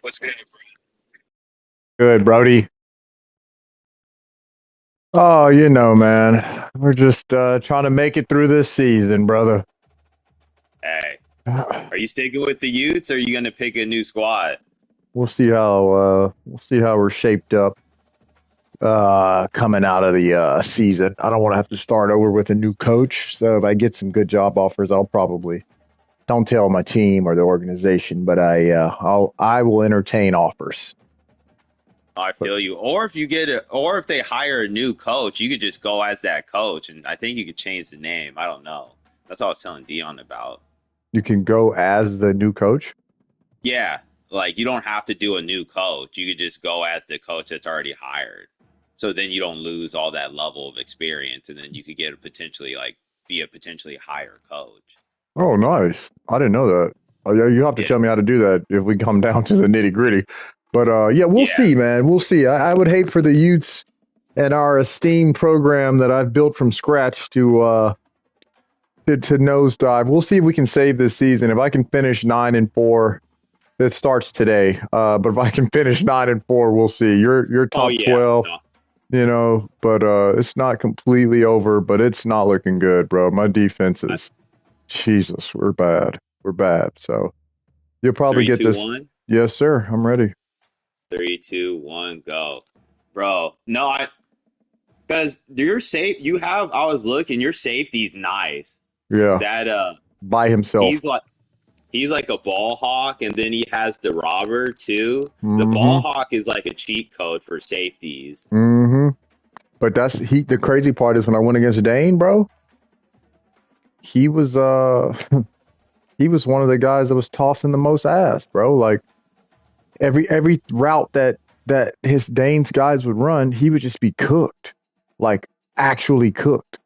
What's good? Good, Brody. Oh, man, we're just trying to make it through this season, brother. Hey, are you sticking with the Utes or are you gonna pick a new squad? We'll see how we're shaped up coming out of the season. I don't want to have to start over with a new coach, so if I get some good job offers, I'll probably don't tell my team or the organization, but I will entertain offers. I But feel you. Or if you get a, or if they hire a new coach, you could just go as that coach, and I think you could change the name. I don't know. That's what I was telling Dion about. you can go as the new coach. Yeah, like you don't have to do a new coach. You could just go as the coach that's already hired. So then you don't lose all that level of experience, and then you could get a potentially like be a potentially higher coach. Oh, nice. I didn't know that. Oh, yeah, you have to Yeah, tell me how to do that if we come down to the nitty gritty. But yeah, we'll yeah. see, man. We'll see. I would hate for the Utes and our esteemed program that I've built from scratch to nosedive. We'll see if we can save this season. If I can finish 9-4, it starts today. But if I can finish 9-4, we'll see. You're Oh top yeah. 12, No, but it's not completely over. But it's not looking good, bro. My defense I, is Jesus. We're bad. We're bad. So. You'll probably three, get two, this. one. Yes, sir. I'm ready. Three, two, one, go, bro. No, I because you're safe. You have. I was looking. Your safety's nice. Yeah, That by himself. he's like he's like a ball hawk, and then he has the robber too. The ball Mm-hmm. hawk is like a cheat code for safeties. Mm-hmm. But the crazy part is when I went against Dane, bro, he was he was one of the guys that was tossing the most ass, bro. Like every route that his Dane's guys would run, he would just be cooked. Like actually cooked.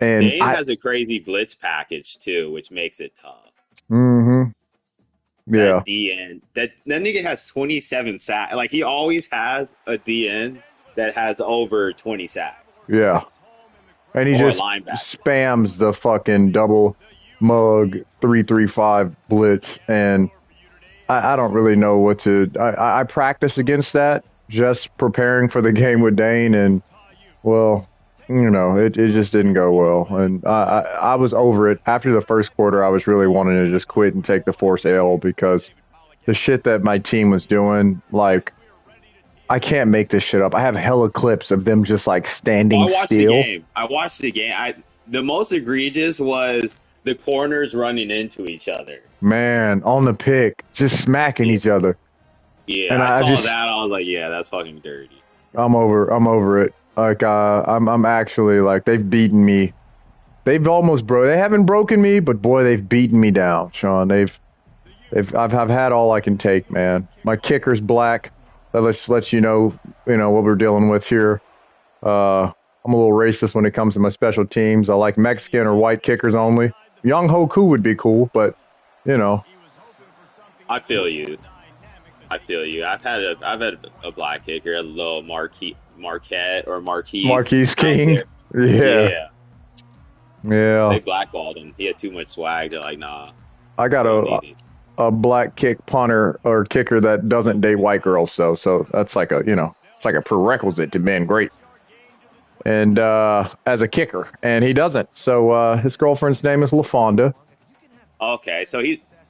And Dane I has a crazy blitz package too, which makes it tough. mm-hmm. Yeah. That DN, that nigga has 27 sacks. Like he always has a DN that has over 20 sacks Yeah. And he or a just linebacker. spams the fucking double mug 335 blitz, and I don't really know what to. I practiced against that, just preparing for the game with Dane, and well, it just didn't go well, and I was over it after the first quarter. I was really wanting to just quit and take the force L because the shit that my team was doing, like I can't make this shit up. I have hella clips of them just like Oh, standing I watched the still. game. I watched the game. The most egregious was the corners running into each other. Man, on the pick, just smacking Yeah, each other. yeah. And I I saw just, that. I was like, yeah, that's fucking dirty. I'm over it. Like, I'm actually like, they've beaten me. They haven't broken me, but boy, they've beaten me down, Sean. I've had all I can take, man. My kicker's black. That lets you know what we're dealing with here. I'm a little racist when it comes to my special teams. I like Mexican or white kickers only. Young Hoku would be cool, but you know, I feel you. I feel you. I've had a black kicker, a little Marquette or Marquise Marquise out King. there. Yeah, Yeah, yeah. they blackballed him. He had too much swag. They're like, nah, I got we don't a need it. a black kick punter or kicker that doesn't date white girls, so that's like it's like a prerequisite to being great. And as a kicker, and he doesn't. So his girlfriend's name is LaFonda. Okay, so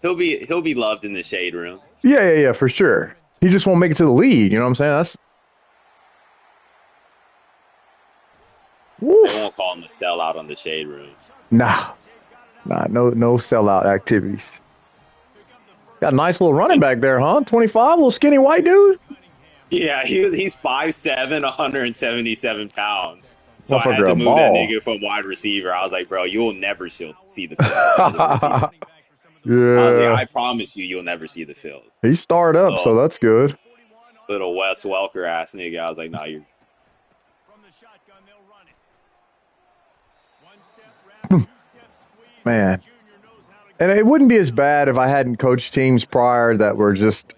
he'll be loved in the shade room. Yeah, for sure. He just won't make it to the league. You know what I'm saying? That's They woof. won't call him a sellout on the shade room. Nah, no sellout activities. Got a nice little running back there, huh? 25, little skinny white dude. Yeah, he's 5'7", 177 pounds. So I had Motherfucker, to a move that ball. nigga from wide receiver. I was like, bro, you'll never see the field as a receiver. I was like, Yeah, I promise you'll never see the field. he starred up, so Little that's good. little Wes Welker ass nigga. I was like, nah, you're. Man, and it wouldn't be as bad if I hadn't coached teams prior that were just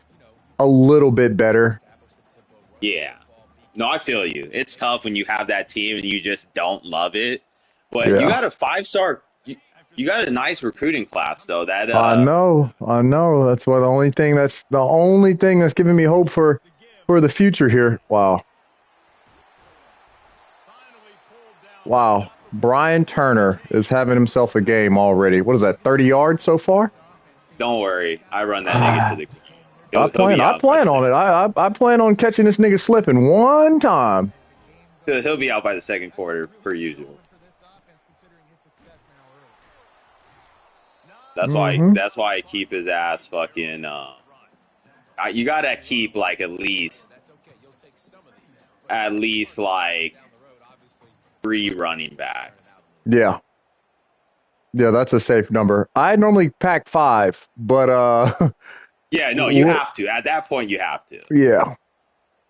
a little bit better. Yeah. No, I feel you. It's tough when you have that team and you just don't love it. But you Yeah. got a 5-star. You got a nice recruiting class though. That I know. I know. That's what the only thing that's giving me hope for the future here. Wow. Wow. Brian Turner is having himself a game already. What is that? 30 yards so far? don't worry, I run that nigga to the ground. He'll be I out by the plan on second. it. I plan on catching this nigga slipping one time. He'll be out by the second quarter per usual. That's why. Mm-hmm. That's why I keep his ass fucking. You gotta keep like at least like 3 running backs. Yeah. Yeah, that's a safe number. I normally pack 5, but Yeah, no, you have to. At that point, you have to. yeah.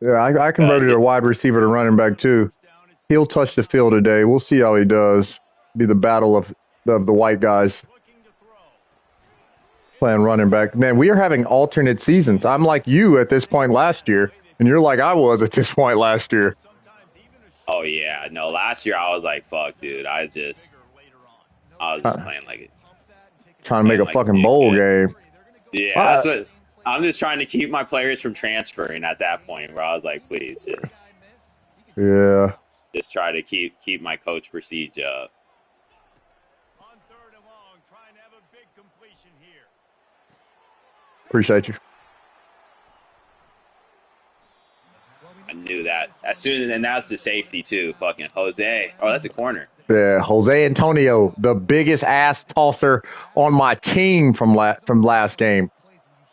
Yeah, I But converted a wide receiver to running back too. He'll touch the field today. We'll see how he does. Be the battle of the white guys playing running back. Man, we are having alternate seasons. I'm like you at this point last year, and you're like I was at this point last year. oh yeah, no. Last year I was like, fuck, dude. I was just playing like it, Trying to make playing a like a fucking bowl dickhead. game. Yeah, that's what. I'm just trying to keep my players from transferring at that point where I was like, please Yeah. just try to keep my coach prestige up. Appreciate you. I knew that as soon as, and that's the safety too. Fucking Jose. Oh, that's a corner. Yeah, Jose Antonio, the biggest ass tosser on my team from last game.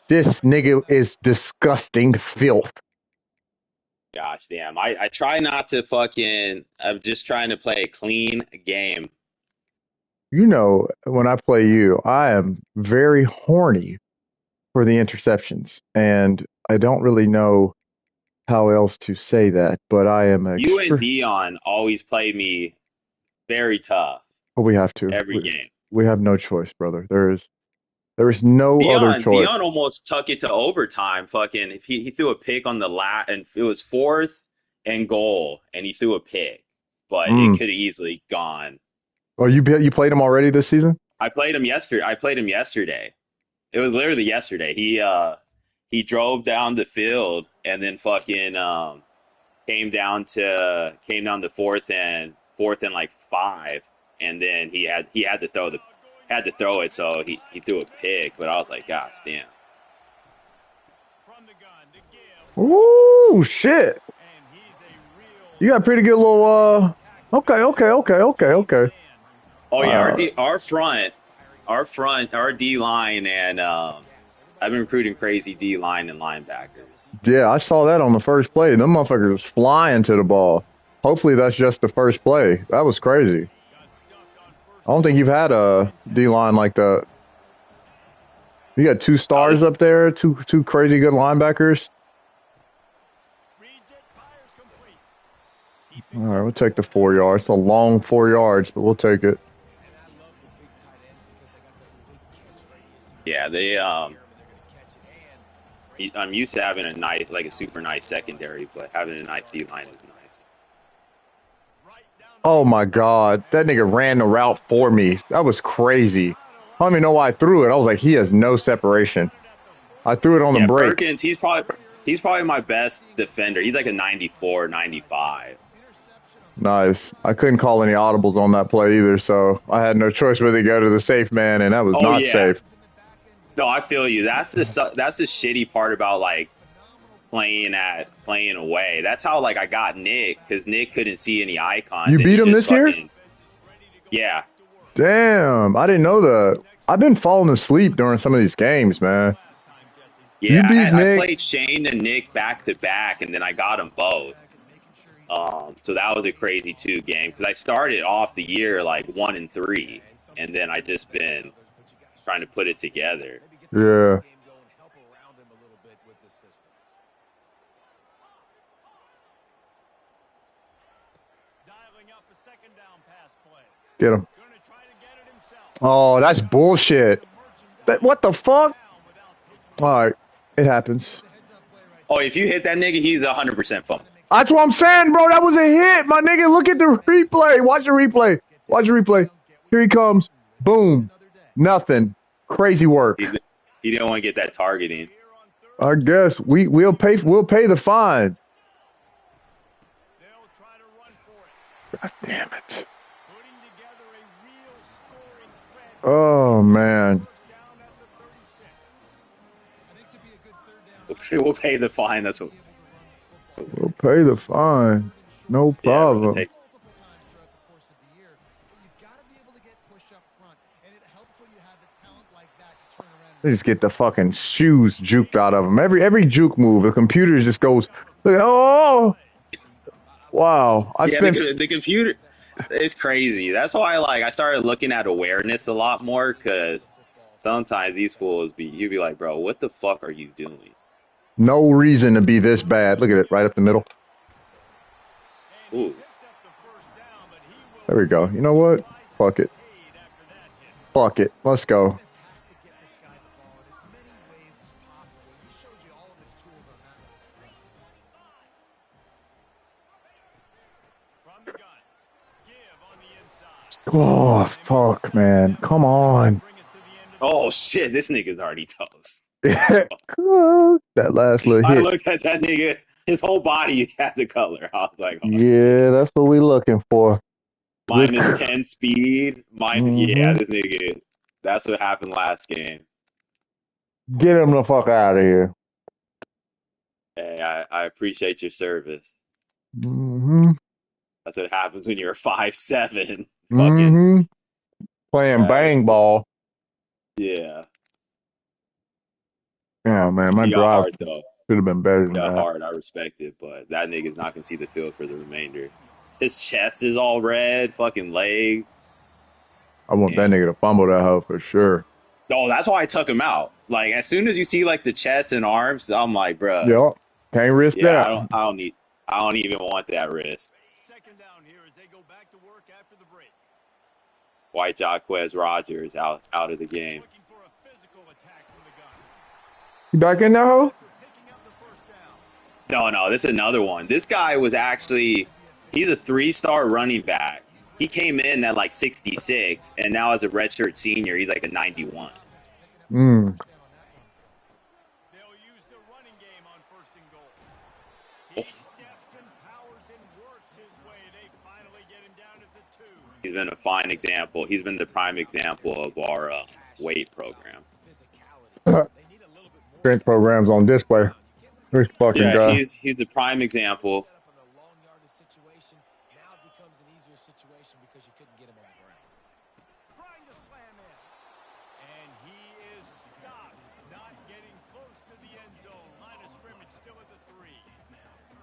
This nigga is disgusting filth. Gosh damn. I try not to fucking. I'm just trying to play a clean game. You know, when I play you, I am very horny for the interceptions, and I don't really know how else to say that, but I am You and extra. Dion always play me very tough We have to. every game. We have no choice, brother. There is no other choice. Dion almost took it to overtime. Fucking, if he threw a pick on the and it was 4th and goal, and he threw a pick, but it Mm. could have easily gone. Oh, you played him already this season? I played him yesterday. It was literally yesterday. He drove down the field and then fucking came down to fourth and like 5, and then he had to throw it, so he threw a pick. But I was like, gosh damn. Ooh, shit. You got a pretty good little okay. Oh yeah, our D line, and I've been recruiting crazy D line and linebackers. Yeah, I saw that on the first play. Them motherfuckers was flying to the ball. Hopefully that's just the first play. That was crazy. I don't think you've had a D line like that. You got 2 stars up there, two crazy good linebackers. All right, we'll take the 4 yards. It's a long 4 yards, but we'll take it. Yeah, I'm used to having a super nice secondary, but having a nice D line is nice. Oh my God, that nigga ran the route for me. That was crazy. I don't even know why I threw it. I was like, he has no separation. I threw it on the break. Perkins, he's probably my best defender. He's like a 94, 95. Nice. I couldn't call any audibles on that play either, so I had no choice but to go to the safe man, and that was not safe. No, I feel you. That's the shitty part about like playing away. That's how like I got Nick, because Nick couldn't see any icons. You beat him this year? Yeah. Damn, I didn't know that. I've been falling asleep during some of these games, man. Yeah, you beat Nick. I played Shane and Nick back to back, and then I got them both. So that was a crazy 2 game, because I started off the year like 1-3, and then I just been trying to put it together. Yeah. Get him. Oh, that's bullshit. What the fuck? All right, it happens. Oh, if you hit that nigga, he's 100% fumble. That's what I'm saying, bro. That was a hit, my nigga. Look at the replay. Watch the replay. Watch the replay. Here he comes. Boom. Nothing. Crazy work. He didn't want to get that targeting. I guess we'll pay the fine. God damn it. Oh man. We'll pay the fine. That's what. We'll pay the fine. No Yeah, bro. problem. They just get the fucking shoes juked out of them. Every juke move, the computer just goes, oh, wow. Yeah, the computer is crazy. That's why I started looking at awareness a lot more because sometimes these fools you'd be like, bro, what the fuck are you doing? No reason to be this bad. Look at it, right up the middle. Ooh. There we go. You know what? Fuck it. Fuck it. Let's go. Oh, fuck, man. Come on. Oh, shit. This nigga's already toast. That last little I hit. looked at that nigga. His whole body has a color. I was like, oh, Yeah, shit. that's what we looking for. Minus 10 speed. Yeah, Mm-hmm. this nigga. That's what happened last game. Get him the fuck out of here. Hey, I appreciate your service. Mm-hmm. That's what happens when you're 5'7". Fucking. Mm-hmm. Playing bang ball. Yeah. Yeah, man, my He got drive hard, though. should have been better He than got that. hard. I respect it, but that nigga's not going to see the field for the remainder. His chest is all red. Fucking leg. I want that Damn. nigga to fumble that hoe for sure. Oh, that's why I took him out. As soon as you see the chest and arms, I'm like, bruh, Yep. Can't risk yeah, that. I don't even want that risk. Second down here as they go back to work after the break. White Jaquez Rogers out of the game. Looking for a physical attack from the gun. You back in that hoe? Picking up the first down. No, this is another one. This guy was actually, he's a 3-star running back. He came in at 66, and now as a redshirt senior, he's a 91. Mm. They'll use the running game on first and goal. He steps and powers and works his way. They finally get him down at the 2. He's been a fine example. He's been the prime example of our weight program. Strength programs on display. This fucking Yeah, guy. he's a prime example. Trying to slam in. And he is stopped. Not getting close to the end zone. Line of scrimmage still at the 3.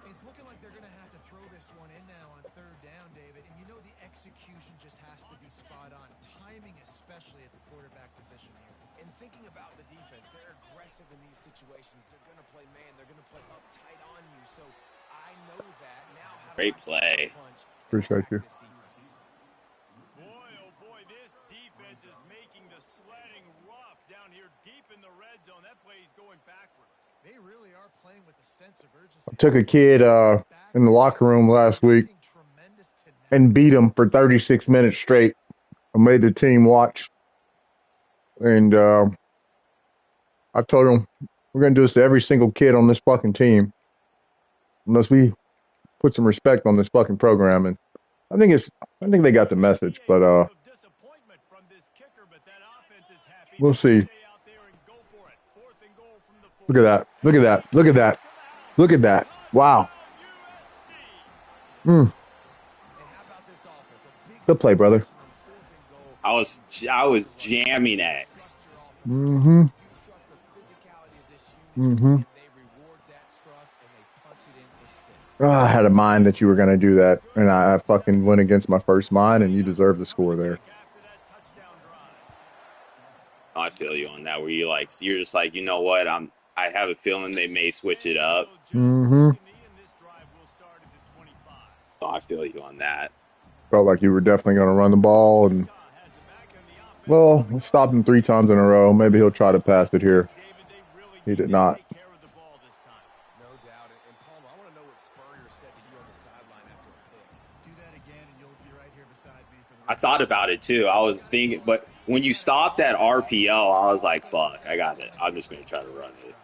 It's looking like they're going to have to throw this one in now on third down, David. And you know the execution just has to be spot on. Timing especially at the quarterback position here. And thinking about the defense, they're aggressive in these situations. They're going to play man. They're going to play uptight on you. So I know that. Now how Great play. Appreciate you. Boy, oh boy, this defense is making the sledding rough down here deep in the red zone. That play is going backwards. They really are playing with a sense of urgency. I took a kid in the locker room last week and beat him for 36 minutes straight. I made the team watch. And I told him, we're going to do this to every single kid on this fucking team. Unless we put some respect on this fucking program. And I think they got the message, but we'll see. Look at that. Look at that. Look at that. Look at that. Wow. Good play, brother. I was jamming X. Mm-hmm. Mm-hmm. Oh, I had a mind that you were going to do that, and I fucking went against my first mind, and you deserve the score there. I feel you on that. Where you're just you know what? I have a feeling they may switch it up. Mm-hmm. So I feel you on that. Felt like you were definitely going to run the ball, and well, we stopped him 3 times in a row. Maybe he'll try to pass it here. He did not. No doubt. And Palmer, I want to know what Spurrier said to you on the sideline after a pick. Do that again, and you'll be right here beside me for the I thought about it too. I was thinking, but when you stopped at RPO, I was like, "Fuck, I got it. I'm just gonna try to run it."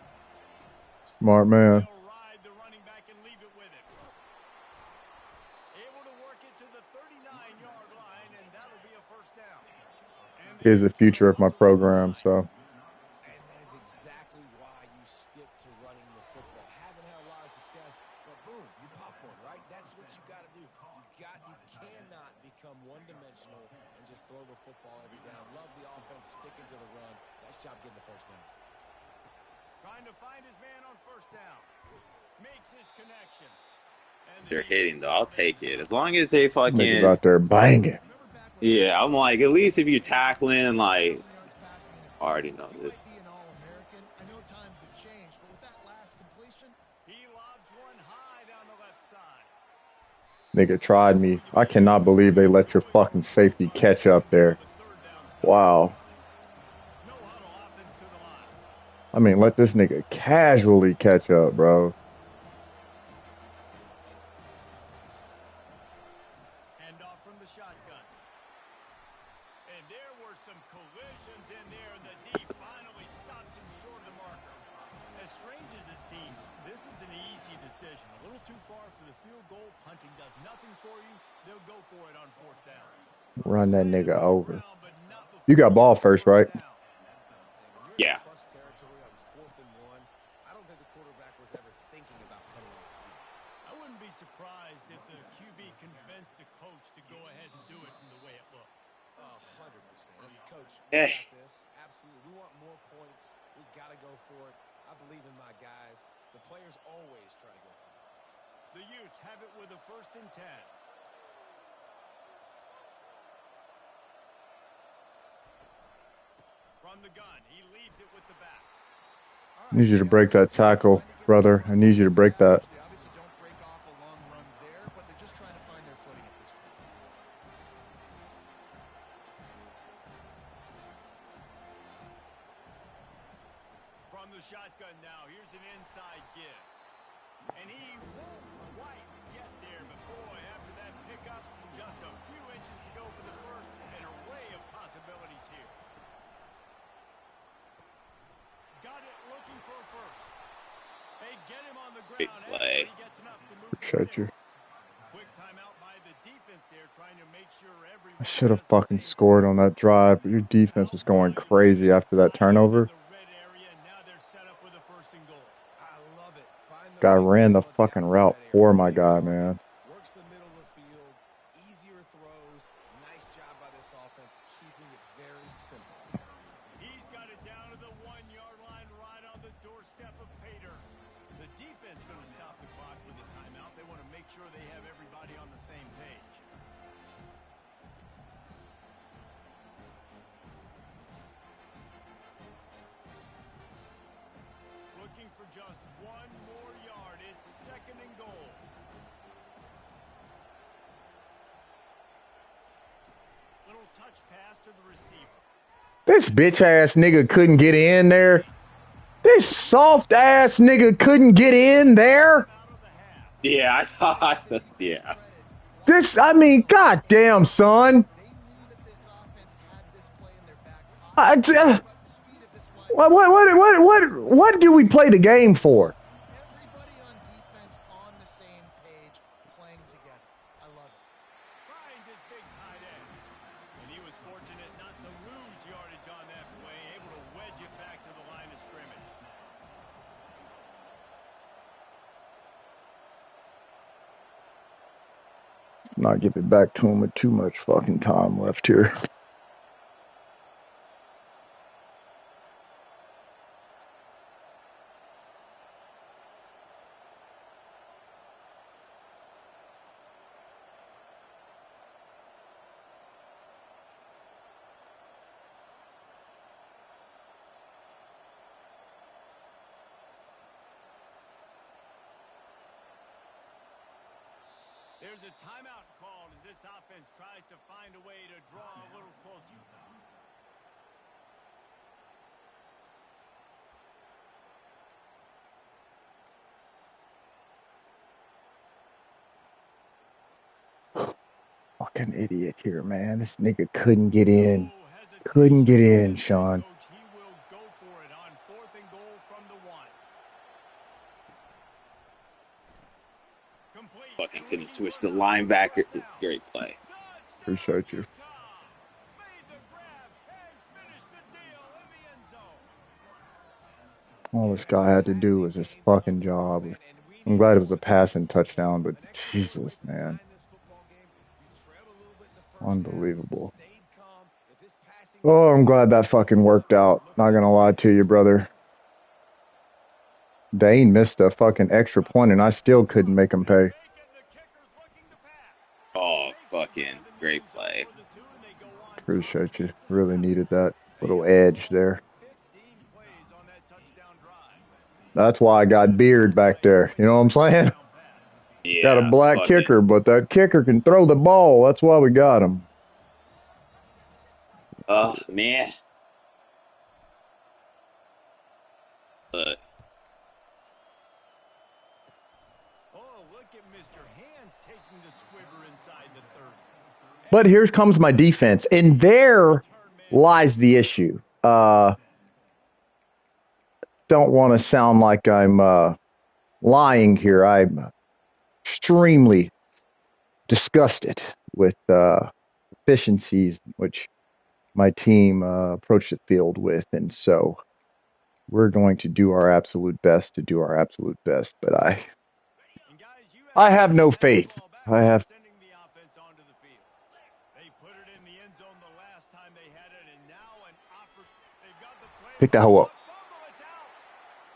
Smart man. They'll ride the running back and leave it with him. Able to work it to the 39-yard line, and that'll be a first down. And the Is the Utes will future of my hustle from program. behind. So And that is exactly why you stick to running the football. Haven't had a lot of success, but boom, you pop one, right? That's what you got to do. You cannot become one-dimensional and just throw the football every down. Love the offense sticking to the run. Nice job getting the first down. Trying to find his man on first down. Makes his connection. And the They're hitting defense though. I'll out there take it stopped. as long as they niggas fucking. out there banging. Remember back when Yeah, I'm like, at least if you're tackling, like, 1,000 yards passing in a I already season, know he might this. be an All-American. I know times have changed, but with that last completion, He lobs one high down the left side. Nigga tried me. I cannot believe they let your fucking safety catch up there. Wow. No huddle offense to the line. I mean, let this nigga casually catch up, bro. Hand off from the shotgun. And there were some collisions in there, and the D finally stops him short of the marker. As strange as it seems, this is an easy decision. A little too far for the field goal. Punting does nothing for you. They'll go for it on fourth down. Run that nigga Slammed to the over. ground, but not You before got ball getting the first, first right? down. When you're in Yeah, plus territory on 4th and 1, I don't think the quarterback was ever thinking about coming off the field. I wouldn't be surprised if the QB convinced the coach to go ahead and do it from the way it looked. 100%. That's coach. We eh, got this. Absolutely. We want more points. We got to go for it. I believe in my guys. The players always try to go for it. The Utes have it with a 1st and 10. From the gun, he leaves it with the back. all I right, need you to the break that offense here tackle, trying to get this brother. I run need game you to break that. established. They obviously don't break off a long run there, but they're just trying to find their footing at this point. From the shotgun now, here's an inside give. And he won't quite get there, but boy, after that pickup, just a few inches to go for the first, an array of possibilities here. Got it looking for a first. They get him on the big ground after play. he gets enough to move the Appreciate you. sticks. Quick timeout by the defense there, trying to make sure I everyone should have has the fucking same goal. scored on that drive, but your defense was Out going wide, it looks crazy like after that tight end in turnover. the red area, and now they're set up with a 1st and goal. I love it. Find the Guy right ran the people fucking down in route that for area. my Big guy, target. man. Works the middle of the field. Easier throws. Nice job by this offense, keeping it very simple. He's got it down to the 1-yard line, right on the doorstep of Pater. The defense going to stop the clock with a timeout. They want to make sure they have everybody on the same page. Looking for just one more yard. It's 2nd and goal. Little touch pass to the receiver. This bitch ass nigga couldn't get in there. This soft ass nigga couldn't get in there. Out of the half. Yeah, I Give thought. the defense Yeah, credit. This, I mean, goddamn, son. They knew that this offense had this play in their back I, pocket, but the speed of this wide what do we play the game for? everybody on defense on the same page, playing together. I love it. Finds his big tight end. And he was fortunate not to lose yardage on that play, able to wedge it back to the line of scrimmage. Not give it back to him with too much fucking time left here. There's a timeout called as this offense tries to find a way to draw a little closer. Fucking fucking idiot here, man. This nigga couldn't get in. No Couldn't get hesitation in, with this head Sean. coach. He will go for it on 4th and goal from the 1. Complete. Fucking And couldn't looking switch good to enough for the linebacker. first It's down. a great play. Touchdown, Appreciate you. Utah. Made the grab and finished the deal in the end zone. All this And guy the had to do passing was his game fucking holds true, job. man. And we I'm need glad it was more a of that. passing touchdown, but An extra play Jesus, away from man. tying this football game. You trailed a little bit in the first half, Unbelievable. stayed calm. If this passing game Oh, I'm glad that continues, fucking worked out. looks Not like gonna it's lie in to you, brother. Dane missed a fucking extra point, and I still couldn't make him pay. Faking the kicker's looking to pass. Oh, Makes the fucking grab in the great end zone play. for the 2, and they go on top Appreciate you. 8 to Really 7. needed that They little have edge all there. but 15 plays on that touchdown drive. That's why I got beard back there. You know what I'm saying? Touchdown pass. Got a Yeah, black fucking. kicker, but that kicker can throw the ball. That's why we got him. Oh man. Look, Oh, look at Mr. Hands taking the squibber inside the 30. But here comes my defense, and there lies the issue. Don't want to sound like I'm lying here. I'm extremely disgusted with efficiencies which my team approached the field with, and so we're going to do our absolute best to do our absolute best. But And guys, you have I to have send no the faith. basketball back I when have. sending the offense onto the field. They put it in the end zone the last time they had it, and now they've got the play Pick that running. hoe up. A fumble, it's out.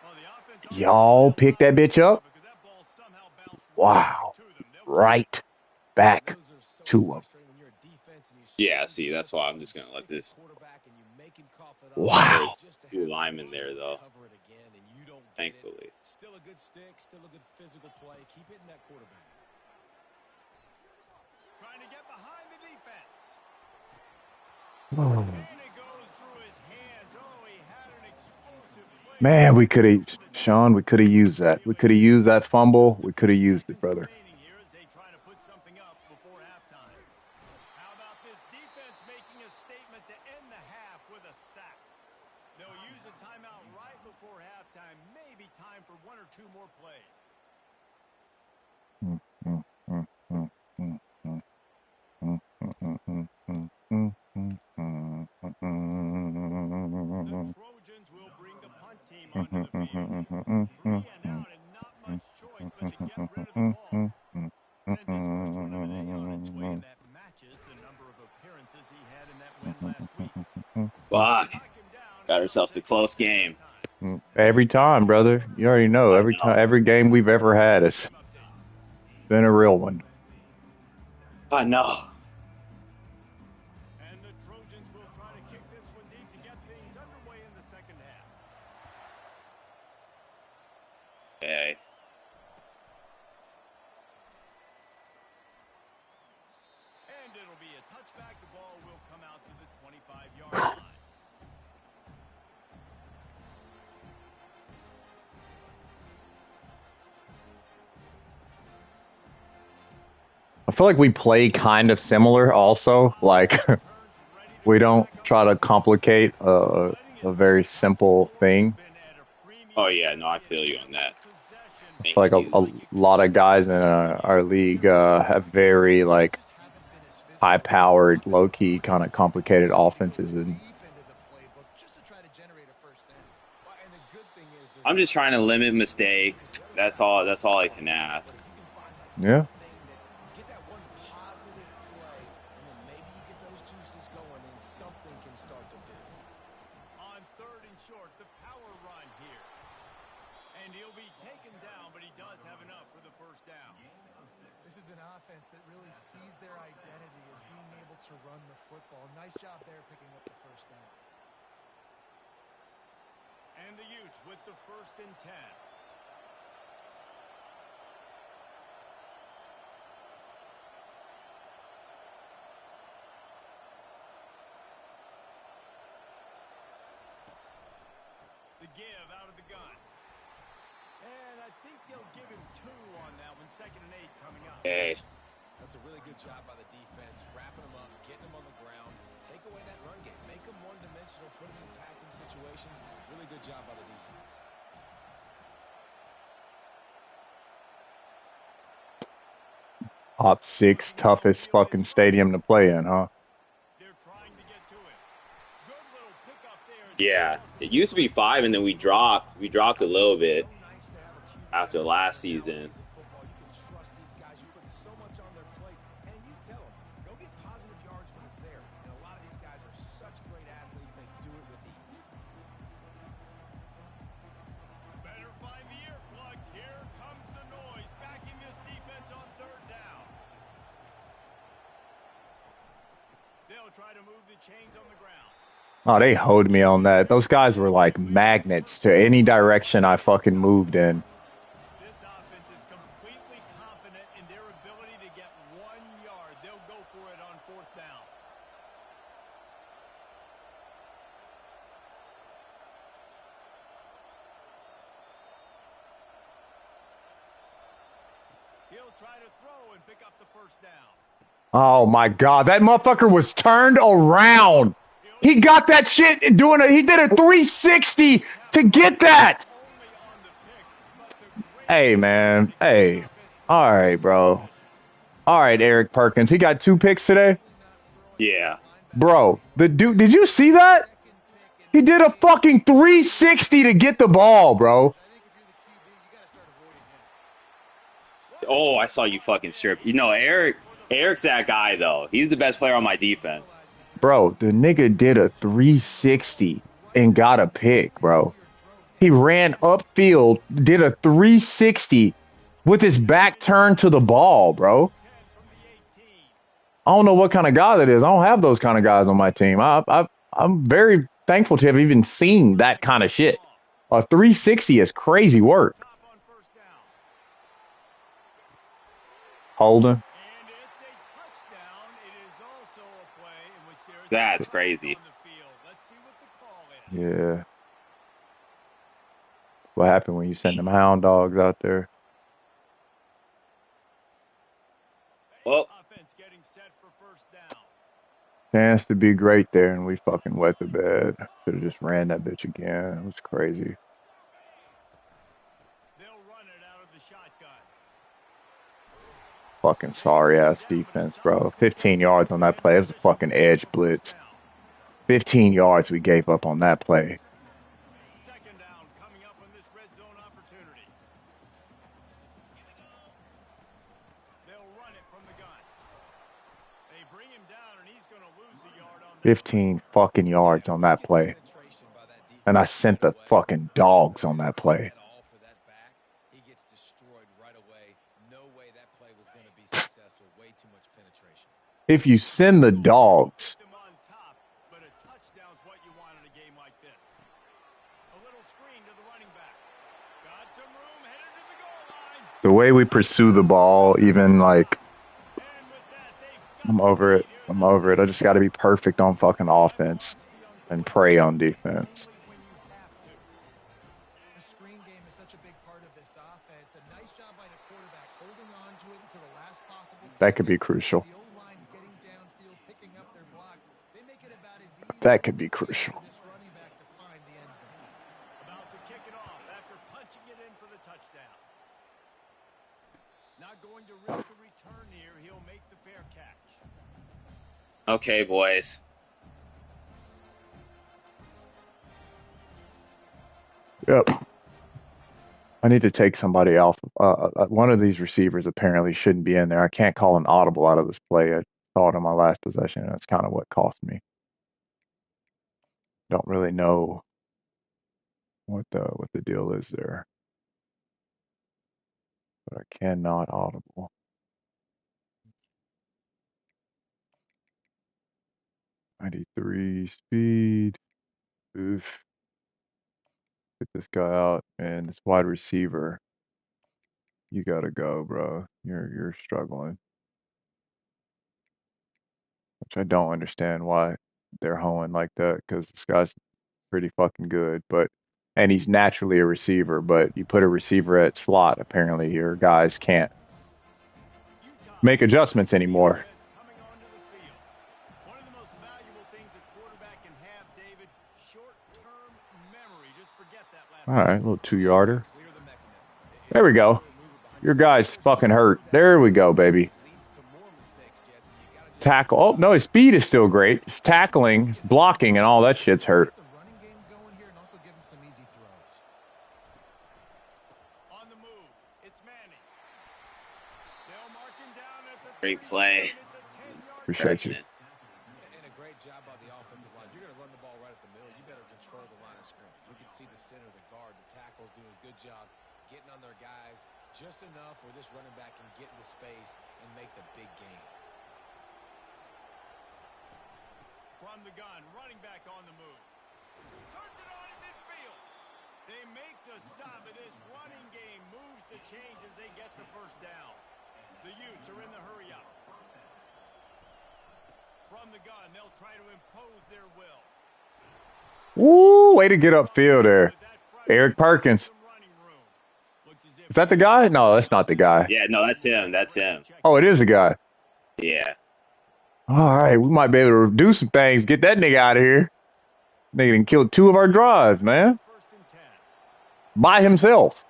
Well, the offense ought to Y'all feel pick that confident bitch up. because that ball somehow bounced right back Wow. to them. They'll take it. Right And back those are so to him. frustrating when you're a defense and you yeah. slow See, the that's why I'm football, just you gonna let stick the this. quarterback and you make him cough it up Wow. There's just to 2 have the other linemen team there though. recover it again, and you don't get it. Thankfully. Still a good stick, still a good physical play. Keep hitting that quarterback. Trying to get behind the defense. Oh. And it goes through his hands. Oh, he had an explosive play. Man, we could have, Sean, we could have used that. We could have used that fumble. We could have used it, brother. Remaining here as they try to put something up before halftime. How about this defense making a statement to end the half with a sack? They'll use a timeout right before halftime. Maybe time for 1 or 2 more plays. The Trojans will bring the punt team onto the field. 3 and out and not much choice but to get rid of the ball. Sends his first one of the day on its way, and that matches the number of appearances he had in that win last week. Fuck. Knock him down, and Got they'll ourselves a take it close at game. halftime. Every time, brother. You already know. I Every know. time, every game we've ever had has been a real one. I know. And the Trojans will try to kick this one deep to get things underway in the second half. Okay. And it'll be a touchback. The ball will come out to the 25-yard line. I feel like we play kind of similar also. Like, we don't try to complicate a very simple thing. Oh yeah, no, I feel you on that. I feel like Thank you. a lot of guys in our league have very, like, high-powered, low-key, kind of complicated offenses. And Well, and the good thing is there's I'm a just lot of trying to talent limit on this team. mistakes. The other That's side all. plays That's all I football, can ask. but if you can find that yeah. one thing that get that one positive play, and then maybe you get those juices going, and something can start to build. On 3rd and short, the power run here. And he'll be taken down, but he does have enough for the first down. This is an offense that really sees their identity as being able to run the football. Nice job there picking up the first down. And the Utes with the 1st and 10. The give out of the gun. And I think they'll give him 2 on that one. 2nd and 8 coming up. Okay. That's a really good job by the defense, wrapping them up, getting them on the ground, take away that run game, make them one-dimensional, put them in passing situations. Really good job by the defense. Top six toughest fucking stadium to play in, huh? They're trying to get to it. Good little pickup there as he Yeah, saw some it used to be defensive 5, and then we dropped. We dropped a little So bit nice to have a QB after like last that. season. Nowadays in football, you can trust these guys. You put so much on their plate, and you tell them, go get positive yards when it's there. And a lot of these guys are such great athletes, they do it with ease. Better find the earplugs. Here comes the noise, backing this defense on third down. They'll try to move the chains on the ground. Oh, they hoed me on that. Those guys were like magnets to any direction I fucking moved in. This offense is completely confident in their ability to get 1 yard. They'll go for it on fourth down. He'll try to throw and pick up the first down. Oh my God, that motherfucker was turned around. He got that shit he did a 360 to get that. Only on the pick, but the great Hey, play man. to get the Hey. offense to All move right, in bro. position. All right, Eric Perkins. He got 2 picks today. Yeah, Bro, the dude, did you see that? He did a fucking 360 to get the ball, bro. oh, I saw you fucking strip. You know, Eric's that guy though. He's the best player on my defense. Bro, the nigga did a 360 and got a pick, bro. He ran upfield, did a 360 with his back turned to the ball, bro. 10 from the 18. I don't know what kind of guy that is. I don't have those kind of guys on my team. I'm very thankful to have even seen that kind of shit. A 360 is crazy work. Stop on first down. Holding. And it's a touchdown. It is also a play in which there is a That's flag crazy. on the field. Let's see what the call is. Yeah. What happened when you send them hound dogs out there? Well, Offense getting set for first down. Chance to be great there, and we fucking wet the bed. Should have just ran that bitch again. It was crazy. They'll run it out of the shotgun. Fucking sorry ass defense, bro. 15 yards on that play. It was a fucking edge blitz. 15 yards we gave up on that play. Second down coming up on this red zone opportunity. They'll run it from the gun. They bring him down, and he's going to lose a yard on that. 15 fucking yards on that play. Penetration by that And I defense sent right the away. fucking dogs on that play. At all for that back, he gets destroyed right away. No way that play was going to be successful. Way too much penetration. If you send the dogs, Them on top, but a touchdown's what you want in a game like this. A little screen to the running back. Got some room, headed to the goal line. the way we pursue the ball, even like, And with that, they've I'm got the over it. lead here in I'm the over it. I second just got to be perfect on fucking offense and pray on defense. when you have to. The screen game is such a big part of this offense. A nice job by the quarterback holding on to it until the last possible That could second. be crucial. The O-line getting downfield, picking up their blocks. They make it about as easy That as could be it gets crucial. for this running back to find the end zone. About to kick it off after punching it in for the touchdown. Not going to risk a return here. He'll make the fair catch. okay, boys. Yep. I need to take somebody off. One of these receivers apparently shouldn't be in there. I can't call an audible out of this play. I saw it on my last possession, and that's kind of what cost me. Don't really know what the deal is there, but I cannot audible. 93 speed. Oof. Get this guy out, and this wide receiver. You gotta go, bro. You're struggling, which I don't understand why they're hoeing like that because this guy's pretty fucking good, and he's naturally a receiver, but you put a receiver at slot, apparently your guys can't make adjustments anymore. Coming onto the field. One of the most valuable things a quarterback can have, David, short-term memory. Just forget that last All right, a little 2-yarder. Clear the mechanism. There we It's a go. lateral move behind Your the guy's center. fucking hurt. There we go, baby. Leads to more mistakes, Jesse. You gotta just Tackle. Oh, no, his speed is still great. His tackling, his blocking, and all that shit's hurt. Get the running game going here and also give him some easy throws. on the move. It's Manning. They'll mark him down at the Great 37. play. It's a 10-yard Appreciate you. President. And a great job by the offensive line. If you're going to run the ball right at the middle, you better control the line of scrimmage. You can see the center, the guard, the tackles doing a good job getting on their guys just enough where this running back can get into space and make the big game. From the gun, running back on the move. Turns it on in midfield. They make the stop, and this running game moves the chains as they get the first down. The Utes are in the hurry-up. From the gun, they'll try to impose their will. Woo, way to get upfield there. With that freshman, Eric Perkins. some running room. Looks as if Is that the guy? No, that's not the guy. Yeah, no, that's him. That's him. Oh, it is a guy. Yeah. All right, we might be able to do some things. Get that nigga out of here. Nigga done killed 2 of our drives, man. First and 10. By himself.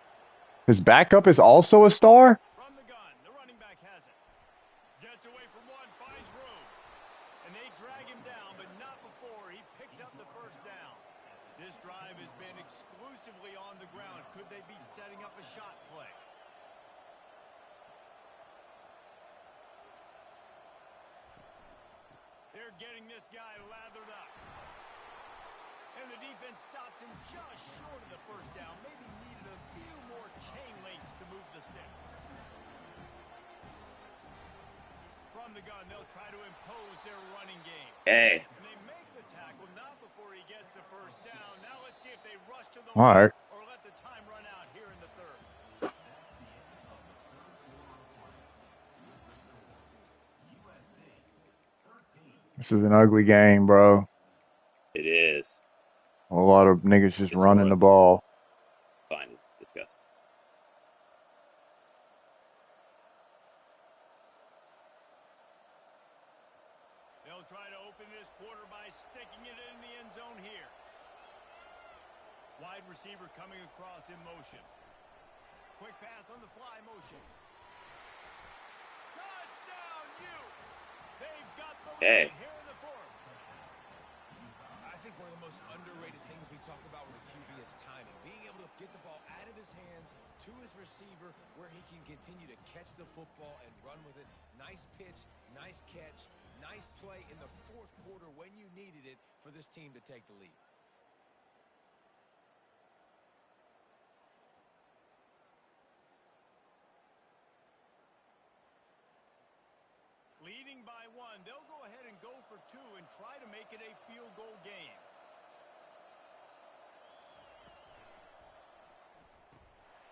His backup is also a star? From the gun, the running back has it. Gets away from one, finds room. And they drag him down, but not before he picks up the first down. This drive has been exclusively on the ground. Could they be setting up a shot play? They're getting this guy lathered up. And the defense stops him just short of the first down. Maybe needed a few more chain links to move the sticks. From the gun, they'll try to impose their running game. Hey. And they make the tackle, not before he gets the first down. Now let's see if they rush to the All right. or let the time run out here in the third. This is an ugly game, bro. It is. A lot of niggas just It's running what? the ball. Fine. It's disgusting. They'll try to open this quarter by sticking it in the end zone here. Wide receiver coming across in motion. Quick pass on the fly motion. Touchdown, Utes! They've got the Hey. lead here in the fourth. I think one of the most underrated things we talk about with a QB is timing. Being able to get the ball out of his hands to his receiver where he can continue to catch the football and run with it. Nice pitch, nice catch, nice play in the fourth quarter when you needed it for this team to take the lead. Leading by one, they'll go ahead and go for two and try to make it a field goal game.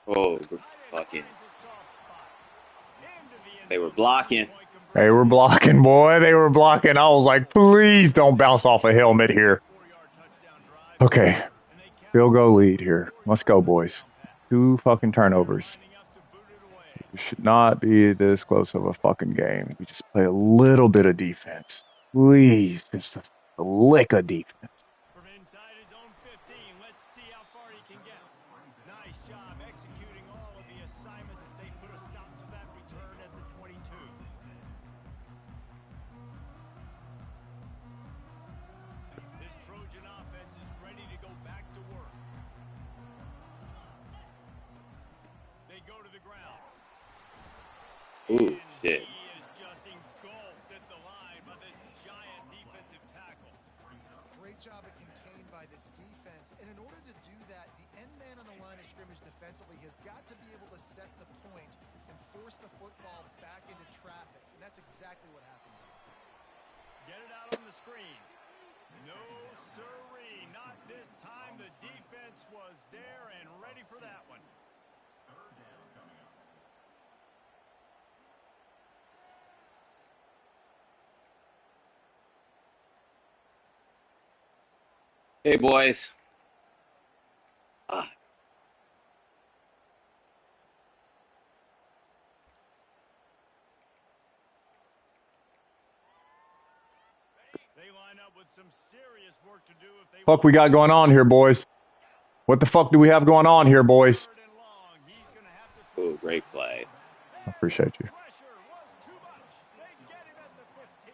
Oh, Tight end fucking. finds a soft spot. Into the end They were zone. blocking. Point They were blocking, boy. They were blocking. I was like, please don't bounce off a helmet here. 4-yard touchdown drive. Okay. And they count Field goal lead here. Let's go, boys. 2 fucking turnovers. lining up to boot it away. We should not be this close of a fucking game. We just play a little bit of defense. Please. Just a lick of defense. From inside his own 15, let's see how far he can get. Nice job executing all of the assignments as they put a stop to that return at the 22. This Trojan offense is ready to go back to work. They go to the ground. Ooh, And shit. he is just engulfed at the line by this giant defensive tackle. Great job at contained by this defense. And in order to do that, the end man on the line of scrimmage defensively has got to be able to set the point and force the football back into traffic. And that's exactly what happened. Get it out on the screen. No, sirree. Not this time. The defense was there and ready for that one. Hey, boys. Ah, some serious work to do if they Fuck we got going on here, boys? What the fuck do we have going on here, boys? third and long. He's going to have to throw. Ooh, great play. I appreciate you. Pressure was too much. They get him at the 15.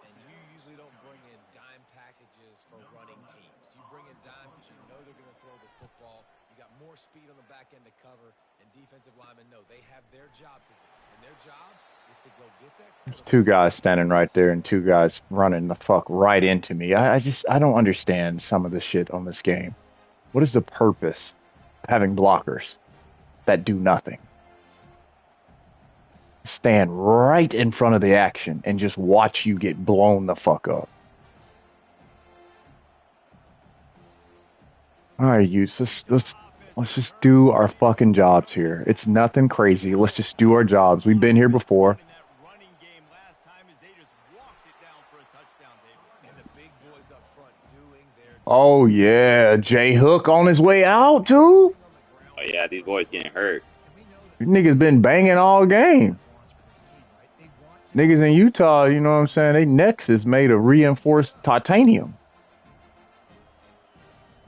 And you usually don't bring in dime packages for running teams. You bring in dime because you know they're going to throw the football. You got more speed on the back end to cover, and defensive linemen know they have their job to do. And their job is to go get that. There's two guys standing right there and two guys running the fuck right into me. I don't understand some of the shit on this game. What is the purpose of having blockers that do nothing? Stand right in front of the action and just watch you get blown the fuck up. All right, Utes, let's just do our fucking jobs here. It's nothing crazy. Let's just do our jobs. We've been here before. In that running game last time as they just walked it down for a touchdown, David. And the big boys up front doing their job. Oh yeah, J Hook on his way out too. Oh yeah, these boys getting hurt. You niggas been banging all game. Niggas in Utah, you know what I'm saying? They necks is made of reinforced titanium.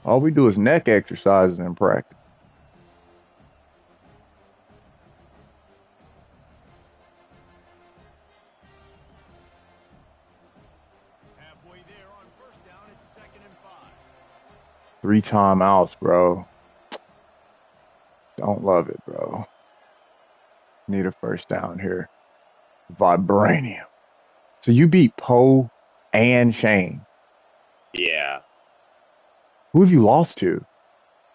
All we do is neck exercises in practice. Halfway there on first down, it's 2nd and 5. 3 timeouts, bro. Don't love it, bro. Need a first down here. Vibranium. So you beat Poe and Shane. Yeah. Who have you lost to?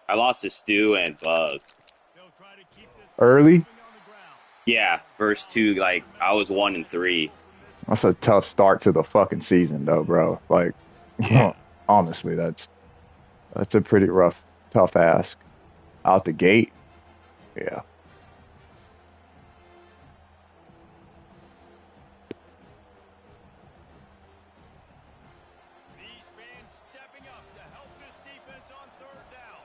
I lost to Stu and Bugs. They'll try to keep this Early? moving on the ground. Yeah, first two, like, I was 1 and 3. That's a tough start to the fucking season, though, bro. Like, honestly, that's a pretty rough, tough ask. Out the gate, yeah. These fans stepping up to help this defense on 3rd down.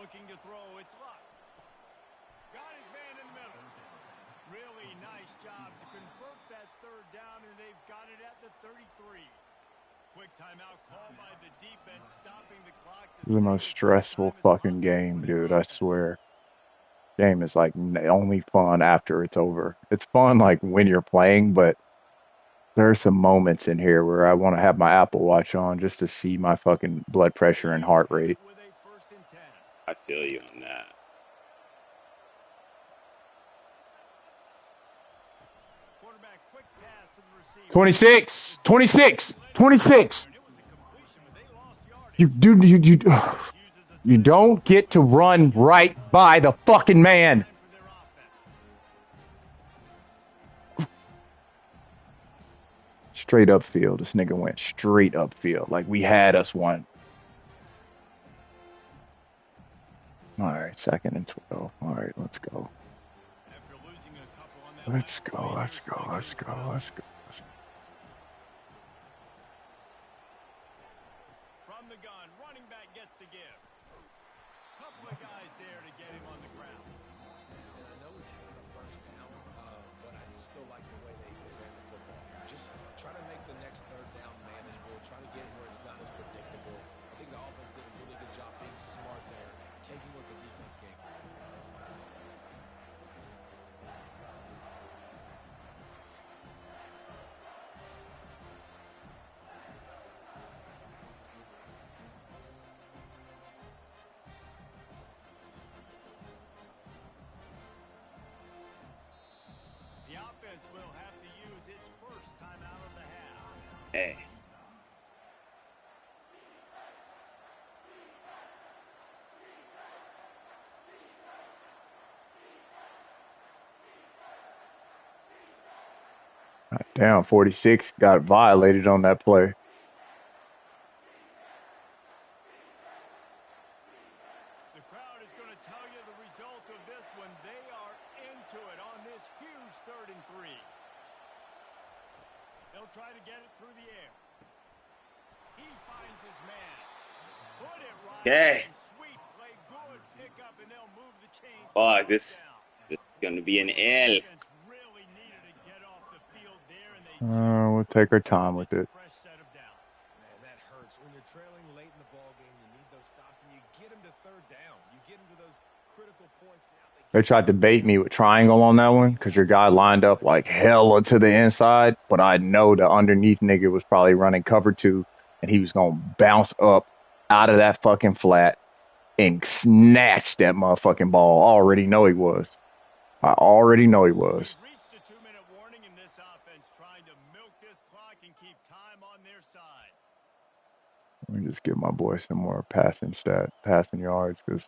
Looking to throw, it's Luck. Got his man in the middle. Really nice job to convert that 3rd down, and they've got it at the 33. Quick timeout call by the defense, stopping the clock. This is the most stressful fucking game, dude. I swear. Game is like only fun after it's over. It's fun like when you're playing, but there are some moments in here where I want to have my Apple Watch on just to see my fucking blood pressure and heart rate. With a 1st and 10. I feel you on that. Quarterback, quick pass to the receiver. 26, 26, 26. And it was a completion, but they lost yardage. You don't get to run right by the fucking man. For their offense. Straight upfield. This nigga went straight upfield. Like we had us one. All right, 2nd and 12. All right, let's go. After losing a couple on that Let's last go, play, let's here's go, 2nd let's and go, 12. let's go. From the gun, running back gets to give. Couple of guys there to get him on the ground. And I know it's not a first down, but I still like the way they ran the football. Just try to make the next 3rd down manageable. Try to get it where it's not as predictable. I think the offense did a really good job being smart there, taking what the defense gave them. The offense will have to use its first timeout of the half. Hey. Damn, 46 got violated on that play. The crowd is going to tell you the result of this when they are into it on this huge 3rd and 3. to get it through the air. He finds his man. Put it right Okay. on. Sweet play, good pickup, and they'll move the chains. Fuck, this is going to be an L. Defense really needed to get off the field there, and they just We'll take our time with it. fresh set of downs. Man, that hurts. When you're trailing late in the ball game, you need those stops, and you get them to third down. You get them to those critical points. Now They tried to bait me with triangle on that one because your guy lined up like hella to the inside, but I know the underneath nigga was probably running cover 2, and he was going to bounce up out of that fucking flat and snatch that motherfucking ball. I already know he was. I already know he was. We've reached the 2-minute warning in this offense, trying to milk this clock and keep time on their side. Let me just give my boy some more passing yards because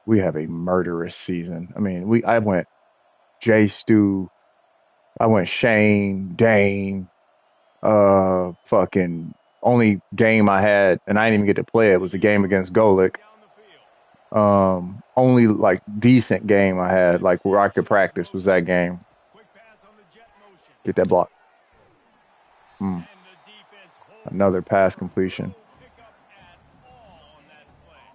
we have a murderous season. I mean, I went Jay Stu, I went Shane, Dane, fucking only game I had, and I didn't even get to play it, was a game against Golick. Down the field. Only like decent game I had, like where I could practice, was that game. Quick pass on the jet motion. Get that block. And the defense holds Another pass completion. no pickup at all on that play.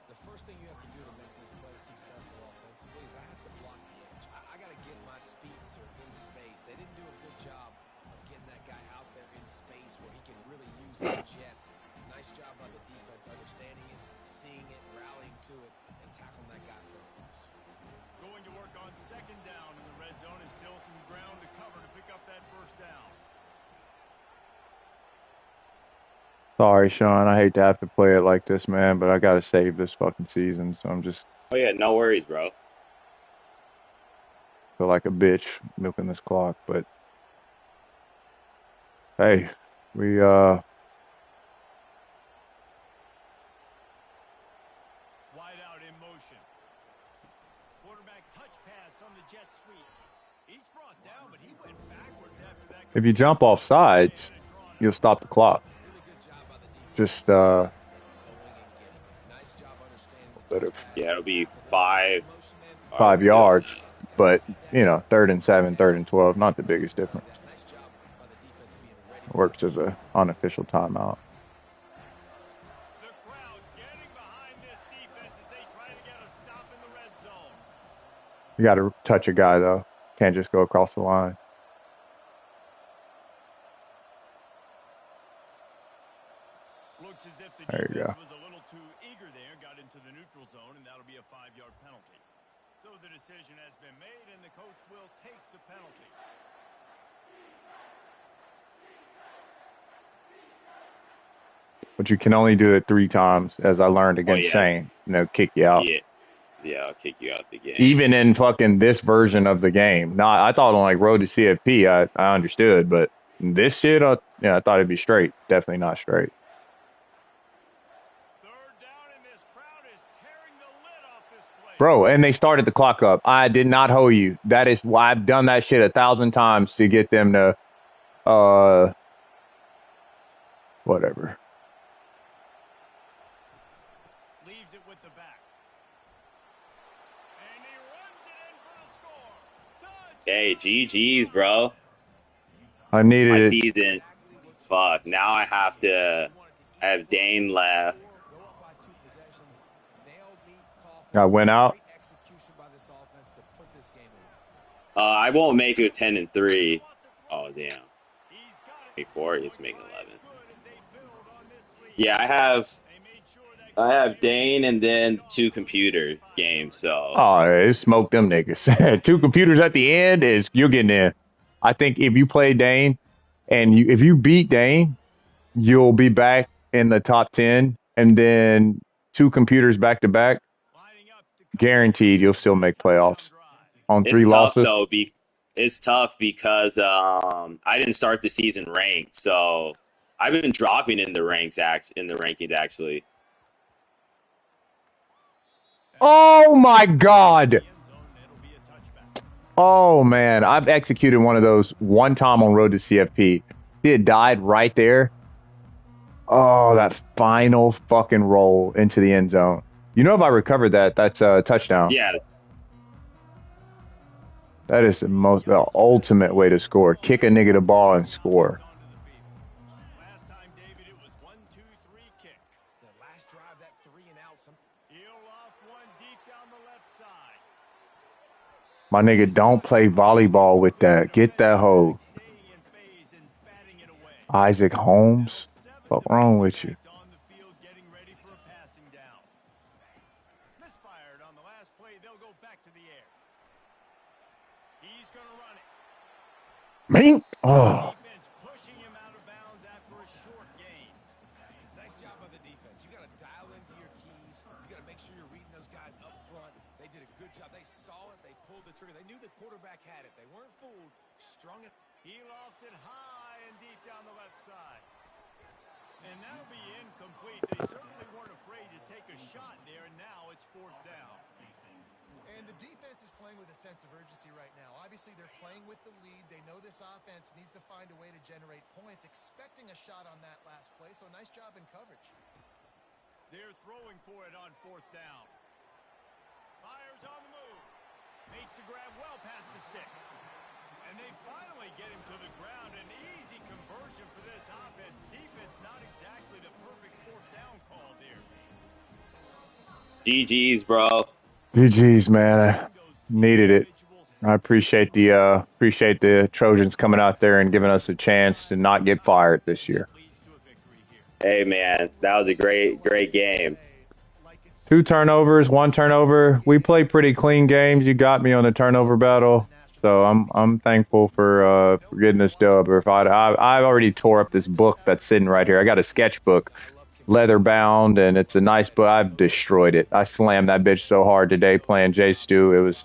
the first thing you have to do to make this play successful offensively is I have to block the edge. I got to get my speedster in space. They didn't do a good job of getting that guy out there in space where he can really use his jets. Nice job by the defense understanding it, seeing it, rallying to it, and tackling that guy for a loss. Going to work on second down in the red zone is still some ground to cover to pick up that first down. Sorry, Sean. I hate to have to play it like this, man, but I got to save this fucking season, so I'm just Oh yeah, no worries, bro. feel like a bitch milking this clock. But hey, we Wide out in motion. Quarterback touch pass on the jet sweep. He's brought down, but he went backwards after that. if you jump off sides, you'll stop the clock. Really good job by the defense. Just Going and getting it. Nice job understanding the bit of Yeah, it'll be 5. Oh, 5 still- yards, but you know, 3rd and 7, 3rd and 12, not the biggest difference. nice job by the defense being ready. It works as a unofficial timeout. The crowd getting behind this defense as they try to get a stop in the red zone. You got to touch a guy though. Can't just go across the line. Looks as if the There you defense go. was a little too eager there, got into the neutral zone, and that'll be a 5-yard penalty. So the decision has been made, and the coach will take the penalty. But you can only do it 3 times, as I learned against yeah. Shane. You know, kick you out. Yeah, I'll kick you out the game. Even in fucking this version of the game. Now, I thought on like Road to CFP, I understood, but this shit, I thought it'd be straight. Definitely not straight. Third down, and this crowd is tearing the lid off this play. Bro, and they started the clock up. I did not hold you. That is why I've done that shit 1,000 times to get them to, whatever. Leaves it with the back. And he runs it in for the score. Hey, GG's, bro. I needed My it. season. Fuck. Now I have to. I have Dane left. Go up by 2 possessions. Nailed me, coughed. I went out. Great execution by this offense to put this game away. I won't make it 10-3. Oh damn. He's got it. Before it's making 11. Good as they build on this lead. Yeah, I have They made sure that I have Dane and then 2 computer games. So Oh, it smoked them niggas. 2 computers at the end is you're getting in. I think if you play Dane and if you beat Dane, you'll be back in the top 10, and then 2 computers back to back, lining up to guaranteed you'll still make playoffs. On 3 it's tough losses. though. It's tough because I didn't start the season ranked, so I've been dropping in the rankings actually. Oh my God. the end zone, and it'll be a touchback. Oh man, I've executed one of those one time on Road to CFP. It died right there. Oh, that final fucking roll into the end zone. You know, if I recovered that, that's a touchdown. Yeah, That is the ultimate way to score. Kick a nigga the ball and score. My nigga, don't play volleyball with that. Get that hoe. Staying in phase and batting it away. Isaac Holmes? What's wrong with you? On the field, getting ready for a passing down. Misfired on the last play. They'll go back to the air. He's going to run it. Mink? Oh. Defense pushing him out of bounds after a short gain. Nice job by the defense. You got to dial into your keys. You got to make sure you're reading those guys up front. They did a good job. They saw it. They pulled the trigger. They knew the quarterback had it. They weren't fooled. Strung it. He lofts it high and deep down the left side. And that'll be incomplete. They certainly weren't afraid to take a shot there, and now it's 4th down. And the defense is playing with a sense of urgency right now. Obviously, they're playing with the lead. They know this offense needs to find a way to generate points, expecting a shot on that last play. So nice job in coverage. They're throwing for it on 4th down. Myers on the move. Makes the grab well past the sticks. And they finally get him to the ground. An easy conversion for this offense. Defense not exactly the perfect 4th down call there. GG's, bro. GG's, man. I needed it. I appreciate the Trojans coming out there and giving us a chance to not get fired this year. Hey, man, that was a great game. 2 turnovers, 1 turnover. We play pretty clean games. You got me on the turnover battle, so I'm thankful for getting this dub. Or if I already tore up this book that's sitting right here. I got a sketchbook, leather bound, and it's a nice book. I've destroyed it. I slammed that bitch so hard today playing J Stu. It was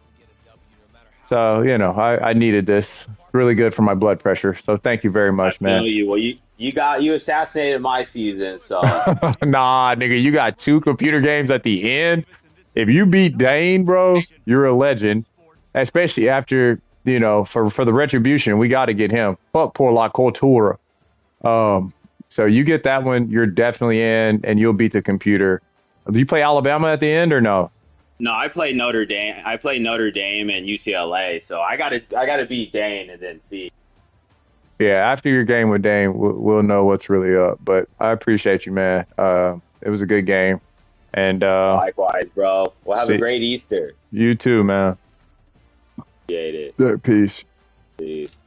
so I needed this. Really good for my blood pressure. So thank you very much, man. I feel you. Well, you assassinated my season, so Nah, nigga, you got 2 computer games at the end. If you beat Dane, bro, you're a legend. Especially after, for the retribution, we got to get him. Fuck poor La Cultura. So you get that one, you're definitely in, and you'll beat the computer. Do you play Alabama at the end or no? no, I played Notre Dame. I played Notre Dame and UCLA, so I gotta beat Dane and then see. Yeah, after your game with Dane, we'll know what's really up. But I appreciate you, man. It was a good game. And Likewise, bro. Well, have a great Easter. You too, man. Appreciate it. Peace. Peace.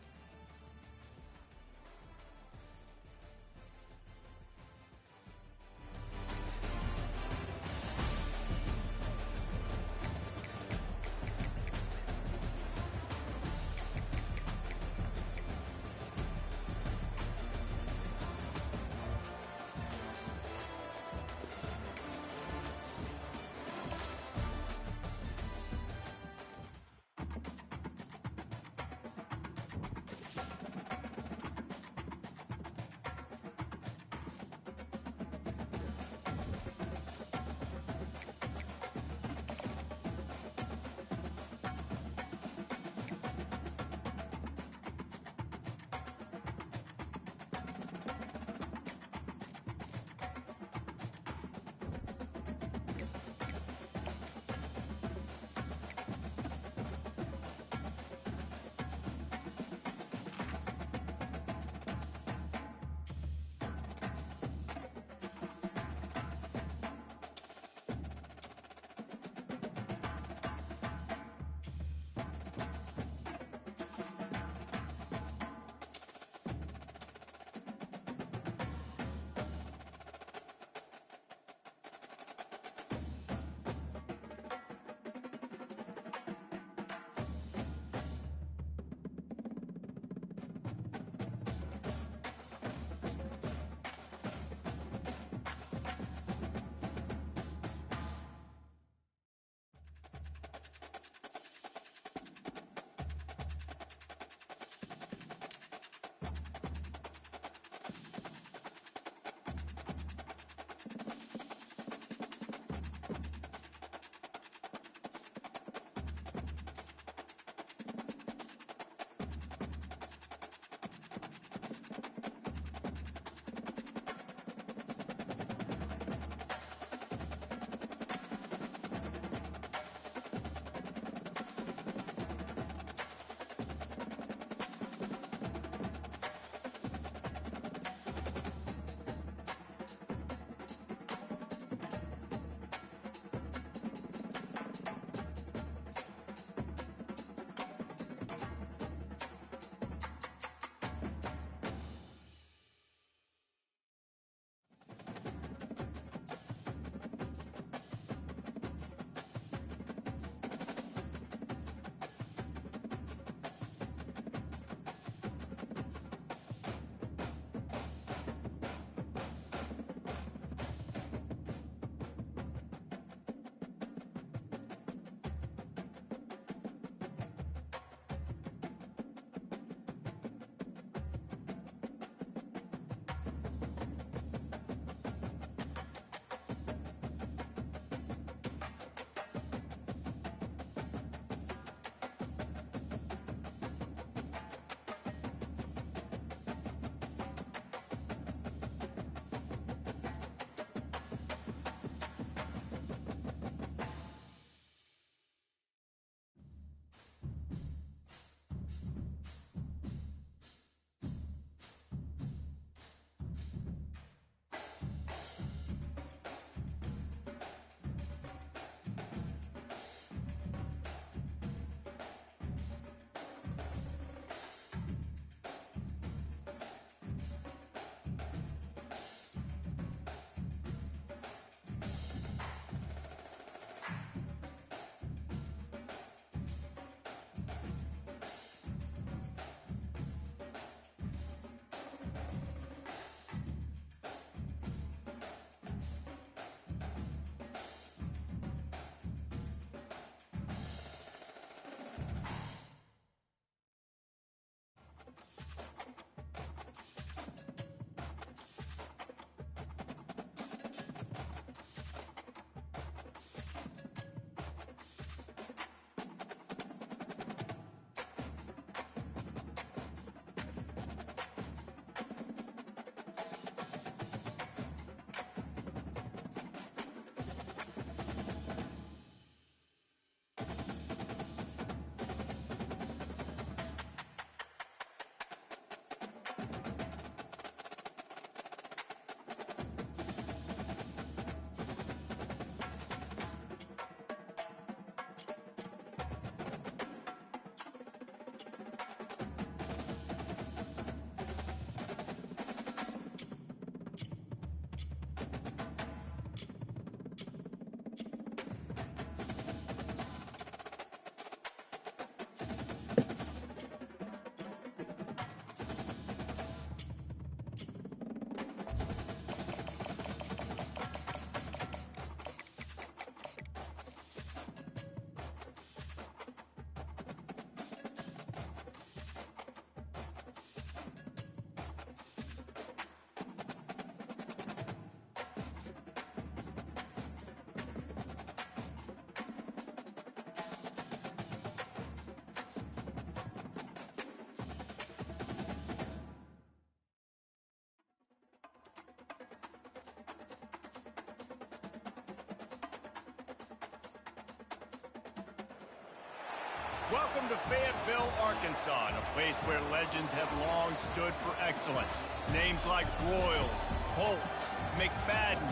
Welcome to Fayetteville, Arkansas, a place where legends have long stood for excellence. Names like Royals, Holtz, McFadden,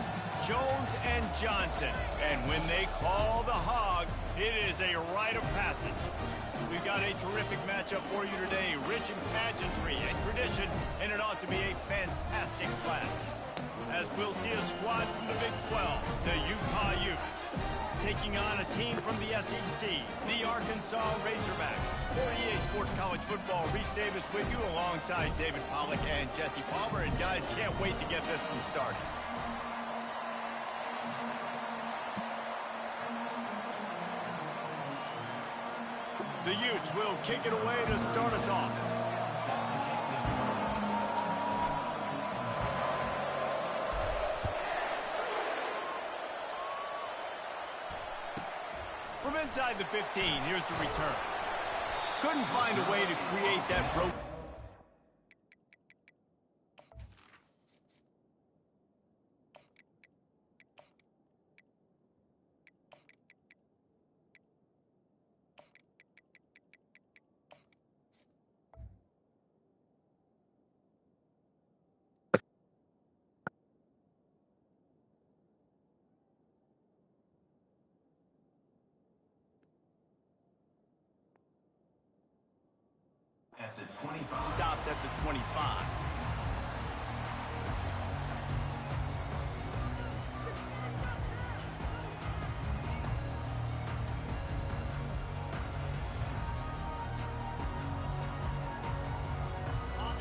Jones, and Johnson. And when they call the Hogs, it is a rite of passage. We've got a terrific matchup for you today, rich in pageantry and tradition, and it ought to be a fantastic clash. As we'll see a squad from the Big 12, the Utah Utes, taking on a team from the SEC, the Arkansas Razorbacks. For EA Sports College Football, Reese Davis with you alongside David Pollack and Jesse Palmer. And guys, can't wait to get this one started. The Utes will kick it away to start us off. From inside the 15, here's the return. Couldn't find a way to create that broken. Stopped at the 25.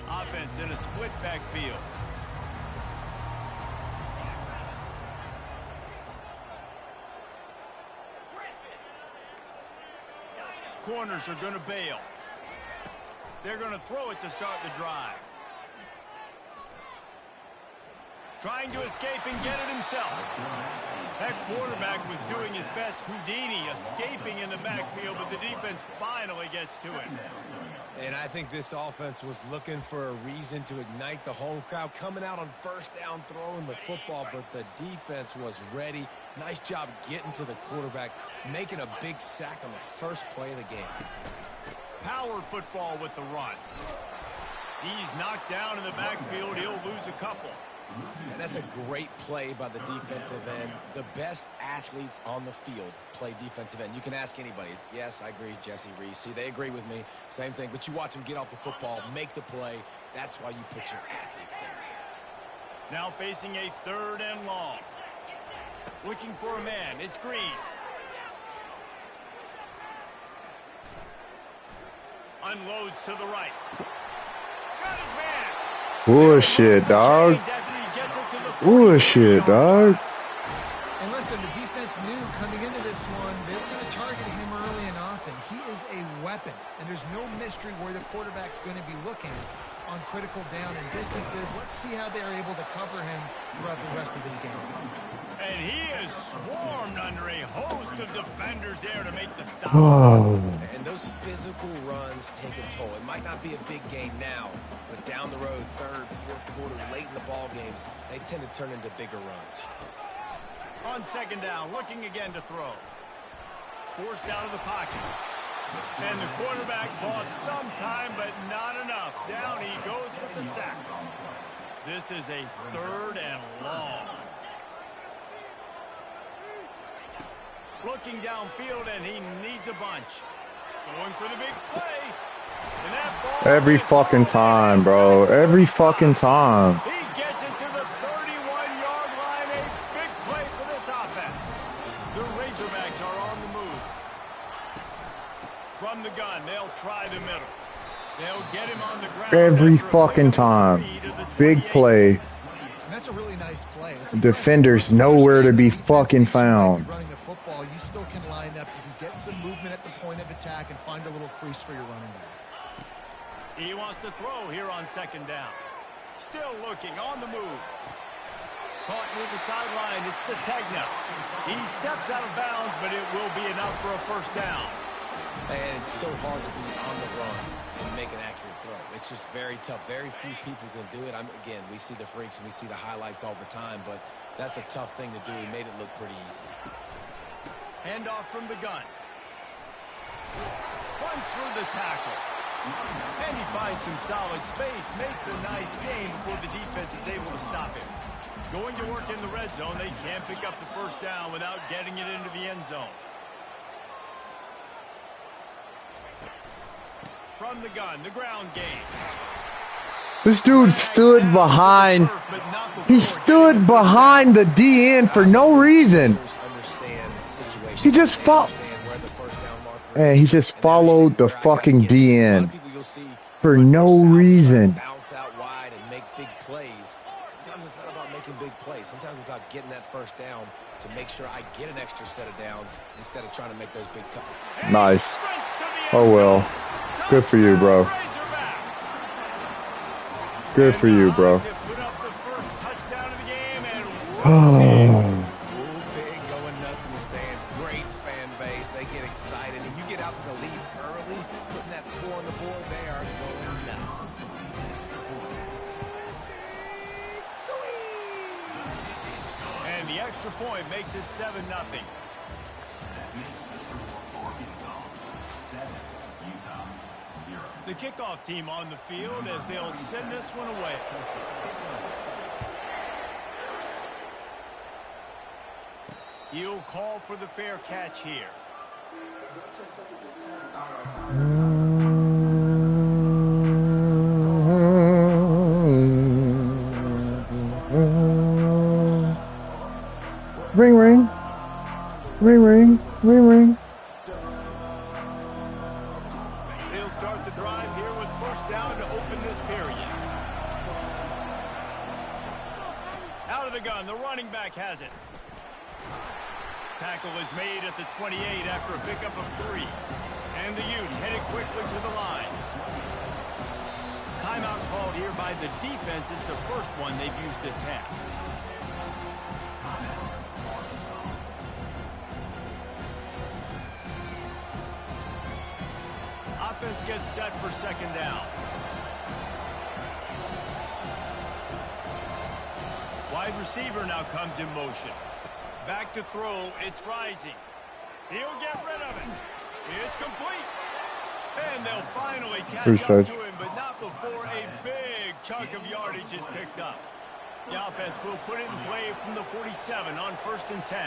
Offense in a split backfield. Corners are going to bail. They're going to throw it to start the drive. Trying to escape and get it himself. That quarterback was doing his best Houdini, escaping in the backfield, but the defense finally gets to him. And I think this offense was looking for a reason to ignite the home crowd, coming out on first down, throwing the football, but the defense was ready. Nice job getting to the quarterback, making a big sack on the first play of the game. Power football with the run. He's knocked down in the backfield. He'll lose a couple. And that's a great play by the defensive end. The best athletes on the field play defensive end. You can ask anybody. Yes, I agree, Jesse Reese. See, they agree with me. Same thing. But you watch them get off the football, make the play. That's why you put your athletes there. Now facing a 3rd and long. Looking for a man. It's Green. Unloads to the right. Got his man. Bullshit, dog. Bullshit, dog. And listen, the defense knew coming into this one, they were going to target him early and often. He is a weapon, and there's no mystery where the quarterback's going to be looking on critical down and distances. Let's see how they're able to cover him throughout the rest of this game. And he is swarmed under a host of defenders there to make the stop. Oh. And those physical runs take a toll. It might not be a big game now, but down the road, 3rd, 4th quarter, late in the ball games, they tend to turn into bigger runs. On 2nd down, looking again to throw. Forced out of the pocket. And the quarterback bought some time, but not enough. Down he goes with the sack. This is a 3rd and long. Looking downfield, and he needs a bunch. Going for the big play. And that ball Every fucking time, bro. Every fucking time. He gets it to the 31-yard line. A big play for this offense. The Razorbacks are on the move. From the gun, they'll try the middle. They'll get him on the ground. Every fucking time. Big play. And that's a really nice play. Defenders nowhere to be fucking found. Running the football, you still can line up. You can get some movement at the point of attack and find a little crease for your running back. He wants to throw here on 2nd down. Still looking on the move. Caught near the sideline. It's Sategna. He steps out of bounds, but it will be enough for a 1st down. And it's so hard to be on the run and make an accurate throw. It's just very tough. Very few people can do it. Again, we see the freaks and we see the highlights all the time, but that's a tough thing to do. He made it look pretty easy. Handoff from the gun. Runs through the tackle. And he finds some solid space, makes a nice gain before the defense is able to stop him. Going to work in the red zone, they can't pick up the first down without getting it into the end zone. From the gun, the ground game. This dude stood behind. He stood behind the DN for no reason. He just he just followed the fucking DN for no reason. Bounce out wide and make big plays. Sometimes it's not about making big plays. Sometimes it's about getting that first down to make sure I get an extra set of downs instead of trying to make those big touchdowns. Nice. Oh well. Good for you, bro. Good for you, bro. Oh. Big, going nuts in the stands. Great fan base. They get excited. And you get out to the lead early, putting that score on the board, they are going nuts. And the extra point makes it 7-0. The kickoff team on the field as they'll send this one away. He'll call for the fair catch here. Ring, ring. Ring, ring. Ring, ring. They'll start the drive here with first down to open this period. Out of the gun, the running back has it. Tackle is made at the 28 after a pickup of 3. And the Utes headed quickly to the line. Timeout called here by the defense. It's the first one they've used this half. Offense gets set for second down. Wide receiver now comes in motion. Back to throw. It's rising. He'll get rid of it. It's complete. And they'll finally catch up to him, but not before a big chunk of yardage is picked up. The offense will put it in play from the 47 on 1st and 10.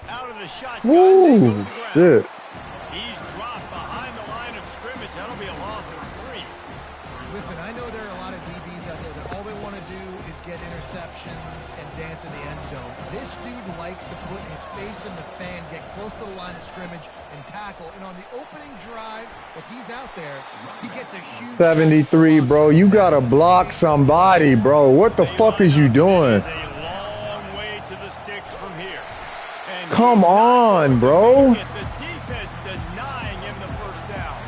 Out of the shotgun. Ooh, shit. He's dropped behind the line of scrimmage. That'll be a loss of 3. Listen, I know there are a lot of DBs out there that all they want to do is get interceptions and dance in the end zone. This dude likes to put his face in the fan, get close to the line of scrimmage, and tackle. And on the opening drive, if he's out there, he gets a huge 73, bro. You gotta block somebody, bro. What the fuck is you doing? A long way to the sticks from here. And come on, bro. The defense denying him the first down.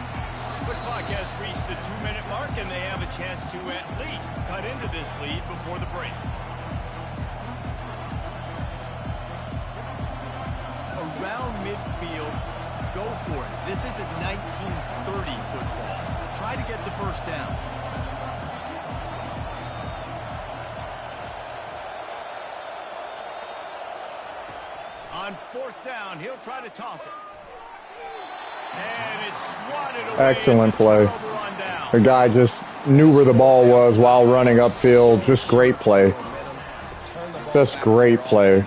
The clock has reached the 2-minute mark, and they have a chance to at least cut into this lead before the break. Around midfield, go for it. This isn't 1930 football. Try to get the first down. On 4th down, he'll try to toss it. And it's swatted away. Excellent play. The guy just knew where the ball was while running upfield. Just great play. Just great play.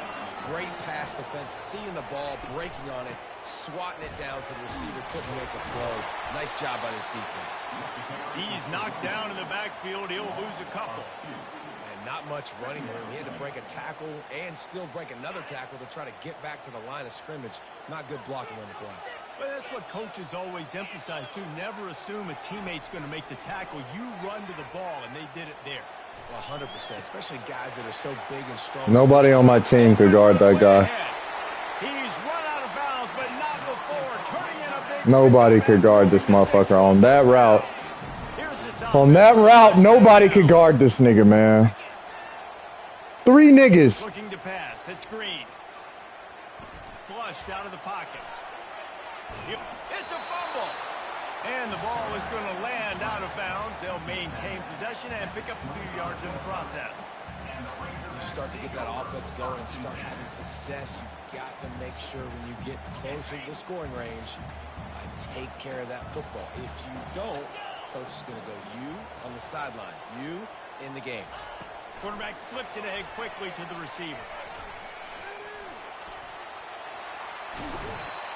Great pass defense, seeing the ball, breaking on it, swatting it down so the receiver couldn't make a play. Nice job by this defense. He's knocked down in the backfield. He'll lose a couple. And not much running room. He had to break a tackle and still break another tackle to try to get back to the line of scrimmage. Not good blocking on the play. But that's what coaches always emphasize, too. Never assume a teammate's going to make the tackle. You run to the ball, and they did it there. Well, 100%, especially guys that are so big and strong. Nobody on my team could guard that guy. He's run out of bounds, but not before. Turning in a big Nobody could guard this motherfucker on that route. On that route, nobody could guard this nigga, man. 3 niggas. Looking to pass. It's Green. Flushed out of the pocket. It's a fumble. And the ball is going to land out of bounds. They'll maintain possession and pick up a few yards in the process. You start to get that offense going and start having success, you've got to make sure when you get closer to the scoring range, take care of that football. If you don't, coach is going to go you on the sideline, you in the game. Quarterback flips it ahead quickly to the receiver.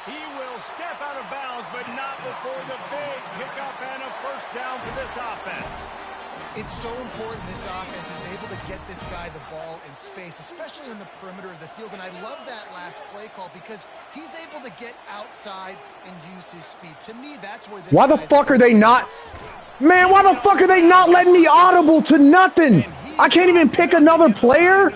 He will step out of bounds, but not before the big pickup and a first down for this offense. It's so important this offense is able to get this guy the ball in space, especially on the perimeter of the field. And I love that last play call because he's able to get outside and use his speed. To me, that's where this Why the fuck are they not? Man, why the fuck are they not letting me audible to nothing? I can't even pick another player.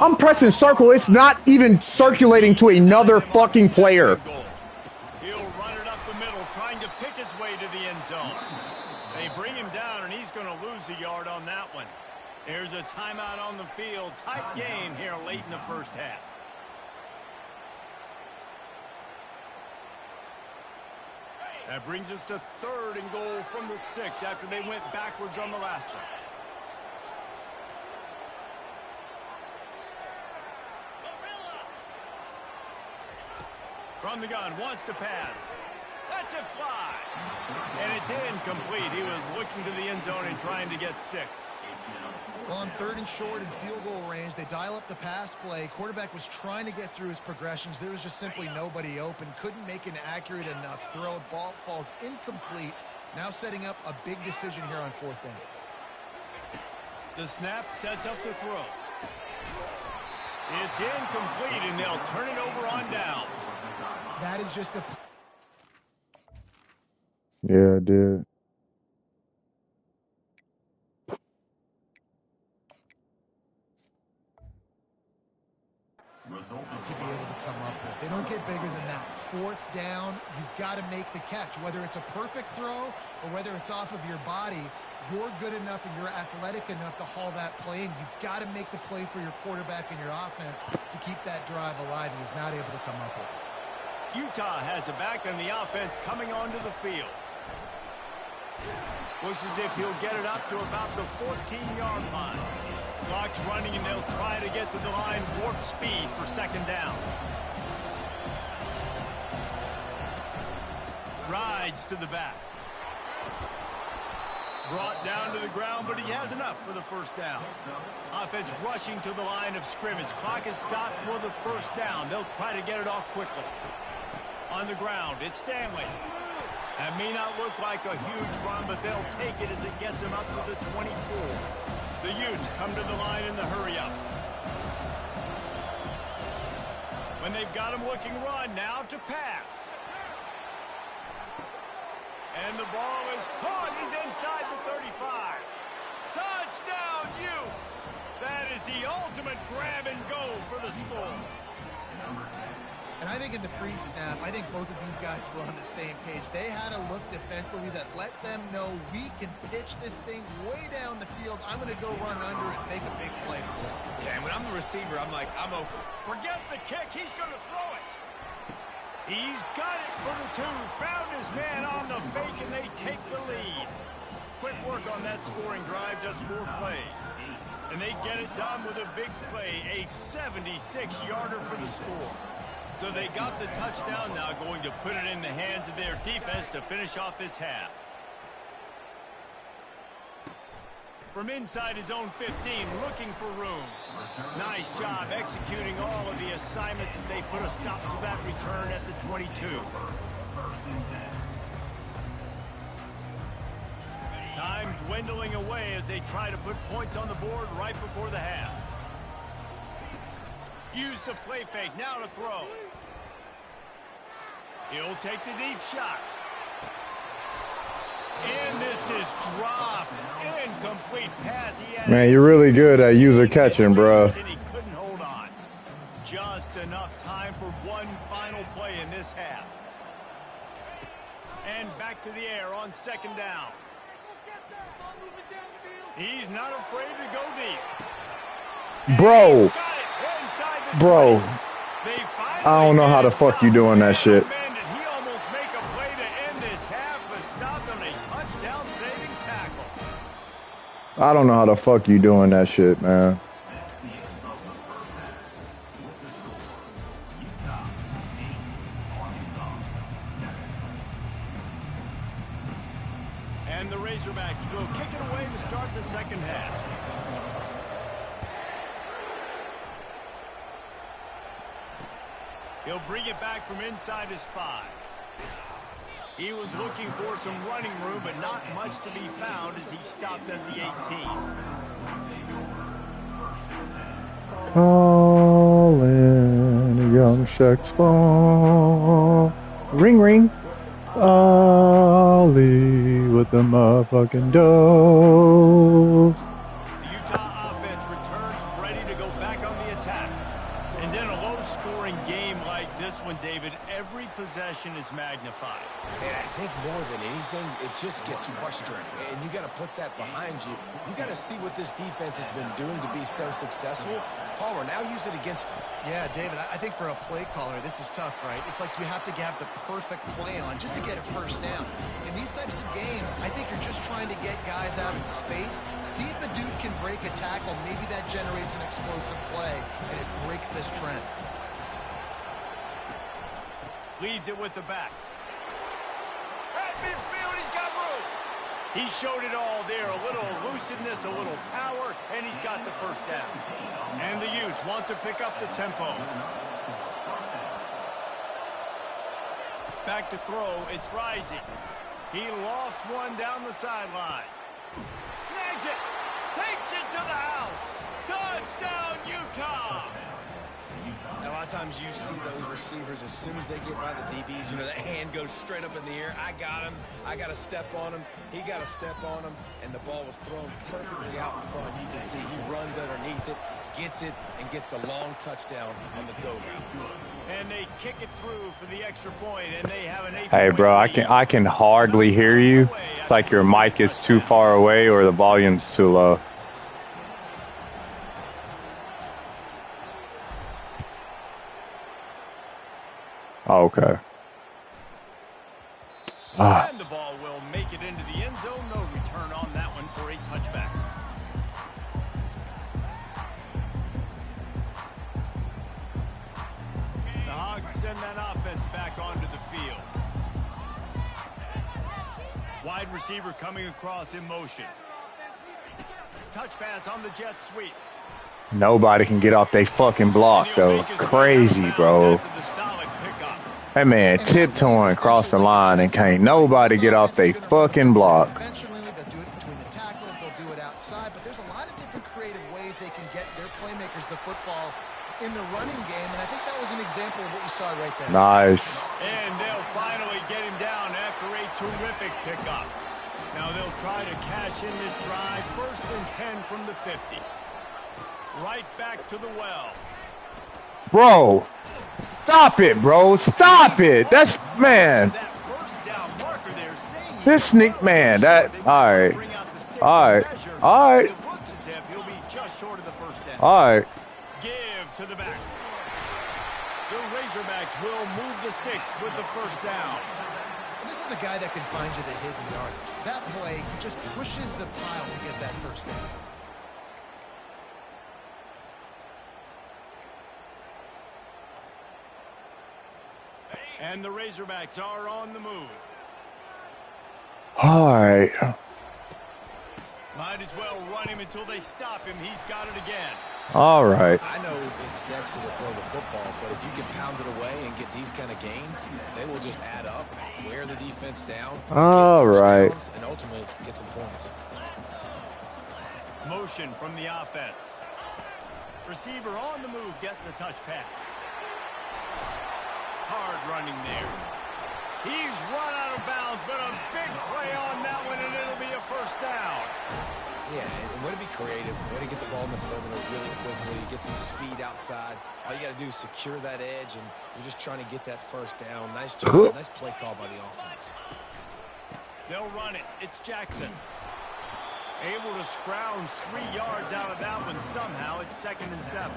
I'm pressing circle. It's not even circulating to another fucking player. He'll run it up the middle, trying to pick his way to the end zone. They bring him down, and he's going to lose a yard on that one. There's a timeout on the field. Tight game here late in the first half. That brings us to 3rd and goal from the 6 after they went backwards on the last one. From the gun, wants to pass. Lets it fly. And it's incomplete. He was looking to the end zone and trying to get 6. Well, on 3rd and short and field goal range, they dial up the pass play. Quarterback was trying to get through his progressions. There was just simply nobody open. Couldn't make an accurate enough throw. Ball falls incomplete. Now setting up a big decision here on 4th down. The snap sets up the throw. It's incomplete, and they'll turn it over on downs. That is just a... Yeah, I did. to be able to come up with. They don't get bigger than that. 4th down, you've got to make the catch. Whether it's a perfect throw or whether it's off of your body, you're good enough and you're athletic enough to haul that play in. You've got to make the play for your quarterback and your offense to keep that drive alive, and he's not able to come up with it. Utah has it back on the offense coming onto the field. Looks as if he'll get it up to about the 14-yard line. Clock's running, and they'll try to get to the line warp speed for 2nd down. Rides to the back. Brought down to the ground, but he has enough for the 1st down. Offense rushing to the line of scrimmage. Clock is stopped for the 1st down. They'll try to get it off quickly. On the ground, it's Stanley. That may not look like a huge run, but they'll take it as it gets them up to the 24. The Utes come to the line in the hurry-up. When they've got him looking run, now to pass. And the ball is caught. He's inside the 35. Touchdown, Utes! That is the ultimate grab and go for the score. And I think in the pre-snap, I think both of these guys were on the same page. They had a look defensively that let them know we can pitch this thing way down the field. I'm going to go run under and make a big play for them. Yeah, and when I'm the receiver, I'm like, I'm open. Forget the kick. He's going to throw it. He's got it for the 2. Found his man on the fake, and they take the lead. Quick work on that scoring drive, just 4 plays. And they get it done with a big play, a 76-yarder for the score. So they got the touchdown, now going to put it in the hands of their defense to finish off this half. From inside his own 15, looking for room. Nice job executing all of the assignments as they put a stop to that return at the 22. Time dwindling away as they try to put points on the board right before the half. Use the play fake, now to throw. He'll take the deep shot. And this is dropped. Incomplete pass. Man, you're really good at user catching, bro. And he couldn't hold on. Just enough time for one final play in this half. And back to the air on 2nd down. He's not afraid to go deep. Bro. Bro. I don't know how the fuck you doing that shit. He almost make a play to end this half, but touchdown-saving tackle. I don't know how the fuck you doing that shit, man. And the Razorbacks will kick it away to start the second half. He'll bring it back from inside his 5. He was looking for some running room, but not much to be found as he stopped at the 18. Calling a young Shaq's ball. Ring, ring. Ollie with the motherfucking dough. The Utah offense returns ready to go back on the attack. And in a low-scoring game like this one, David, every possession is magnified. And I think more than anything, it just gets frustrating. And you got to put that behind you. You got to see what this defense has been doing to be so successful. Palmer, now use it against them. Yeah, David, I think for a play caller, this is tough, right? It's like you have to have the perfect play on just to get a first down. In these types of games, I think you're just trying to get guys out in space, see if a dude can break a tackle. Maybe that generates an explosive play, and it breaks this trend. Leaves it with the back. At midfield, he's got room. He showed it all there. A little elusiveness, a little power, and he's got the first down. And the Utes want to pick up the tempo. Back to throw. It's rising. He lofts one down the sideline. Snags it. Takes it to the house. Touchdown, Utah. Now, a lot of times you see those receivers, as soon as they get by the DBs, you know, that hand goes straight up in the air. I got him. I got to step on him. He got to step on him. And the ball was thrown perfectly out in front. You can see he runs underneath it, gets it, and gets the long touchdown on the go route. And they kick it through for the extra point, and they have an 8-point Hey, bro, I can hardly hear you. It's like your mic is too far away or the volume's too low. Oh, okay. And the ball will make it into the end zone. No return on that one for a touchback. The Hogs send that offense back onto the field. Wide receiver coming across in motion. Touch pass on the jet sweep. Nobody can get off they fucking block, though. Crazy, bro. That man tiptoeing across the line and can't nobody get off they fucking block. Eventually, they'll do it between the tackles, they'll do it outside, but there's a lot of different creative ways they can get their playmakers the football in the running game, and I think that was an example of what you saw right there. Nice. And they'll finally get him down after a terrific pickup. Now they'll try to cash in this drive. 1st and 10 from the 50. Right back to the well. Bro, stop it, bro. Stop it. That's, man. This sneak, man. That, all right. All right. All right. All right. Give to the back. The Razorbacks will move the sticks with the first down. And this is a guy that can find you the hidden yardage. That play just pushes the pile to get that first down. And the Razorbacks are on the move. All right. Might as well run him until they stop him. He's got it again. All right. I know it's sexy to throw the football, but if you can pound it away and get these kind of gains, they will just add up, wear the defense down. All right. And ultimately get some points. Motion from the offense. Receiver on the move gets the touch pass. Hard running there. He's run out of bounds, but a big play on that one, and it'll be a first down. Yeah, and way to be creative, way to get the ball in the perimeter really quickly, get some speed outside. All you got to do is secure that edge, and you're just trying to get that first down. Nice job, nice play call by the offense. They'll run it. It's Jackson. Able to scrounge 3 yards out of that one somehow. It's 2nd and 7.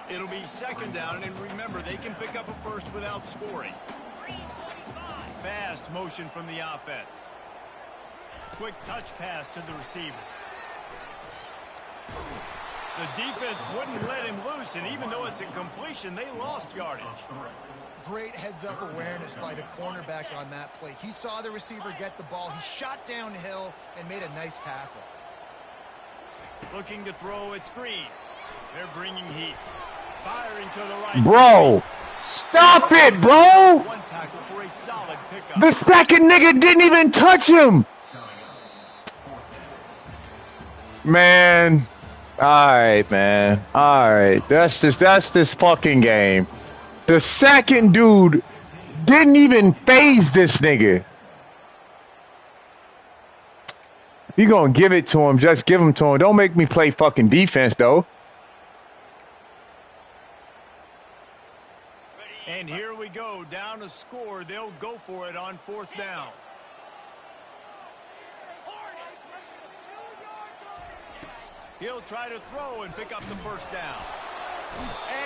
It'll be 2nd down, and remember, they can pick up a first without scoring. fast motion from the offense. Quick touch pass to the receiver. The defense wouldn't let him loose, and even though it's a completion, they lost yardage. Great heads-up awareness by the cornerback on that play. He saw the receiver get the ball. He shot downhill and made a nice tackle. Looking to throw, it's Green. They're bringing heat. Firing to the right. Bro, stop it, bro. One tackle for a solid pickup. The second nigga didn't even touch him. Man. All right, man. All right. That's this fucking game. The second dude didn't even phase this nigga. You gonna give it to him, just give him to him. Don't make me play fucking defense, though. And here we go, down a score. They'll go for it on 4th down. He'll try to throw and pick up the 1st down.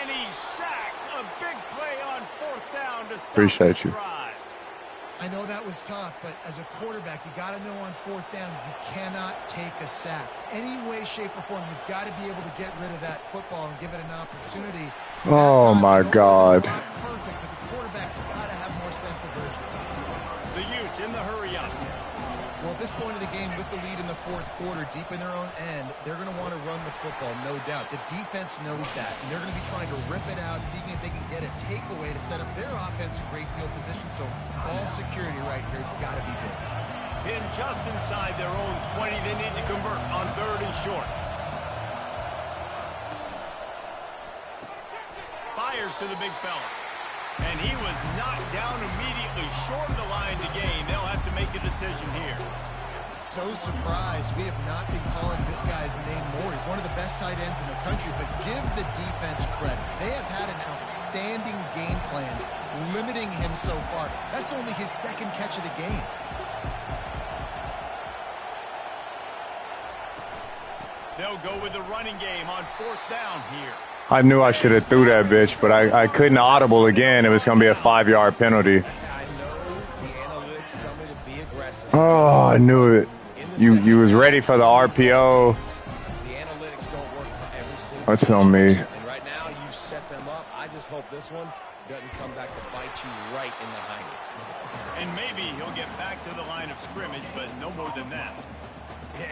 And he's sacked. A big play on 4th down to stop Appreciate you. drive. I know that was tough, but as a quarterback, you got to know on 4th down, you cannot take a sack. Any way, shape, or form, you've got to be able to get rid of that football and give it an opportunity. Oh, my God. Perfect, but the quarterback's got to have more sense of urgency. The Utes in the hurry-up. Well, at this point of the game, with the lead in the 4th quarter, deep in their own end, they're going to want to run the football, no doubt. The defense knows that, and they're going to be trying to rip it out, seeing if they can get a takeaway to set up their offense in great field position. So ball security right here has got to be big. In just inside their own 20, they need to convert on 3rd and short. Fires to the big fella. And he was knocked down immediately short of the line to gain. They'll have to make a decision here. So surprised we have not been calling this guy's name more. He's one of the best tight ends in the country, but give the defense credit. They have had an outstanding game plan, limiting him so far. That's only his 2nd catch of the game. They'll go with the running game on 4th down here. I knew I should have threw that bitch, but I couldn't audible again. It was going to be a 5-yard penalty. I know the analytics tell me to be aggressive. Oh, I knew it. You was ready for the RPO. The analytics don't work for every single That's on me. And right now, you've set them up. I just hope this one doesn't come back to bite you right in the hiney. And maybe he'll get back to the line of scrimmage, but no more than that.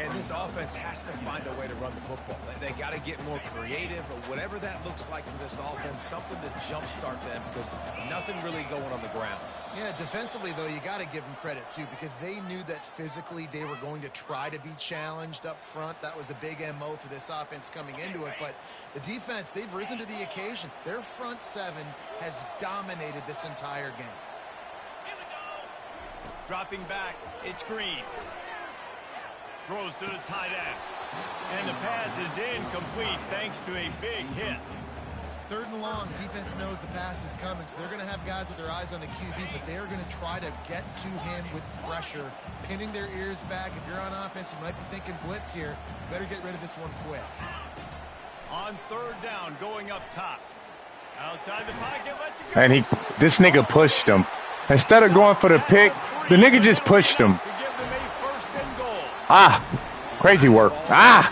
And this offense has to find a way to run the football. They got to get more creative, or whatever that looks like for this offense, something to jumpstart them, because nothing really going on the ground. Yeah, defensively, though, you got to give them credit, too, because they knew that physically they were going to try to be challenged up front. That was a big MO for this offense coming into it. But the defense, they've risen to the occasion. Their front 7 has dominated this entire game. Dropping back, it's Green. Throws to the tight end. And the pass is incomplete thanks to a big hit. 3rd and long, defense knows the pass is coming, so they're going to have guys with their eyes on the QB, but they're going to try to get to him with pressure, pinning their ears back. If you're on offense, you might be thinking blitz here. You better get rid of this one quick. On 3rd down, going up top. Outside the pocket, lets it go. And this nigga pushed him. Instead of going for the pick, the nigga just pushed him. Ah, crazy work. Ah,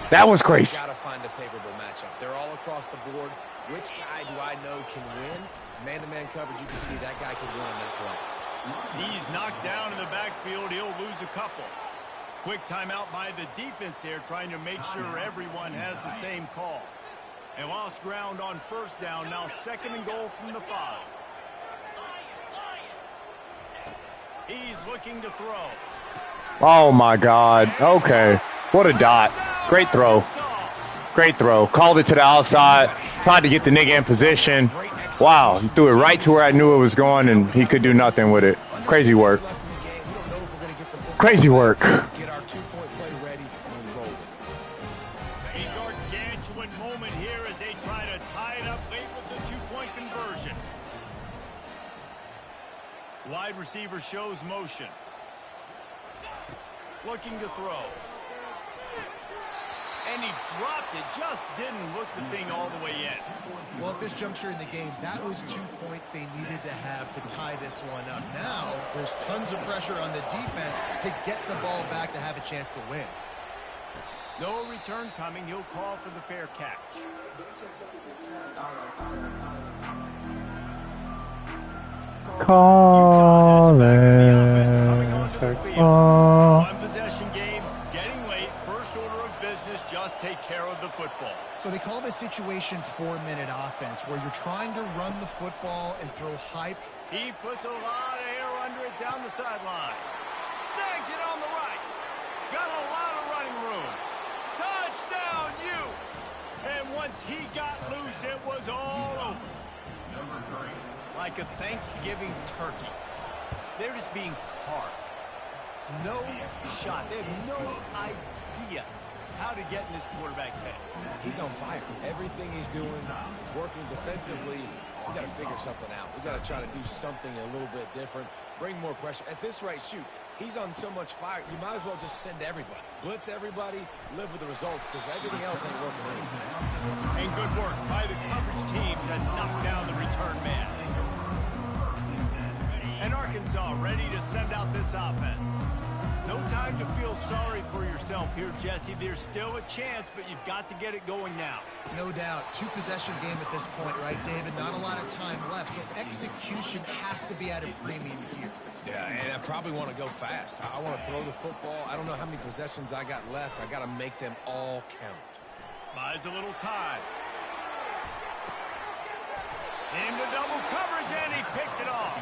that was crazy. Got to find a favorable matchup. They're all across the board. Which guy do I know can win? Man-to-man coverage, you can see that guy can win on that play. He's knocked down in the backfield. He'll lose a couple. Quick timeout by the defense there, trying to make sure everyone has the same call. They lost ground on 1st down. Now 2nd and goal from the 5. He's looking to throw. Oh, my God. Okay. What a dot. Great throw. Great throw. Called it to the outside. Tried to get the nigga in position. Wow. He threw it right to where I knew it was going, and he could do nothing with it. Crazy work. Crazy work. Get our 2-point play ready and roll it. A gargantuan moment here as they try to tie it up late with the 2-point conversion. Wide receiver shows motion. Looking to throw. And he dropped it, just didn't look the thing all the way in. Well, at this juncture in the game, that was 2 points they needed to have to tie this one up. Now, there's tons of pressure on the defense to get the ball back to have a chance to win. No return coming. He'll call for the fair catch. Call it. One possession game, getting late. First order of business, just take care of the football. So they call this situation 4-minute offense, where you're trying to run the football and throw hype. He puts a lot of air under it down the sideline. Snags it on the right. Got a lot of running room. Touchdown, UTES. And once he got loose, it was all over. Like a Thanksgiving turkey. They're just being carved. No shot. They have no idea how to get in this quarterback's head. He's on fire. Everything he's doing is working defensively. We got to figure something out. We got to try to do something a little bit different. Bring more pressure. At this rate, shoot, he's on so much fire, you might as well just send everybody. Blitz everybody, live with the results, because everything else ain't working anymore. And good work by the coverage team to knock down the return man. And Arkansas ready to send out this offense. No time to feel sorry for yourself here, Jesse. There's still a chance, but you've got to get it going now. No doubt. 2-possession game at this point, right, David? Not a lot of time left, so execution has to be at a premium here. Yeah, and I probably want to go fast. I want to throw the football. I don't know how many possessions I got left. I got to make them all count. Buys a little time. Into double coverage, and he picked it off.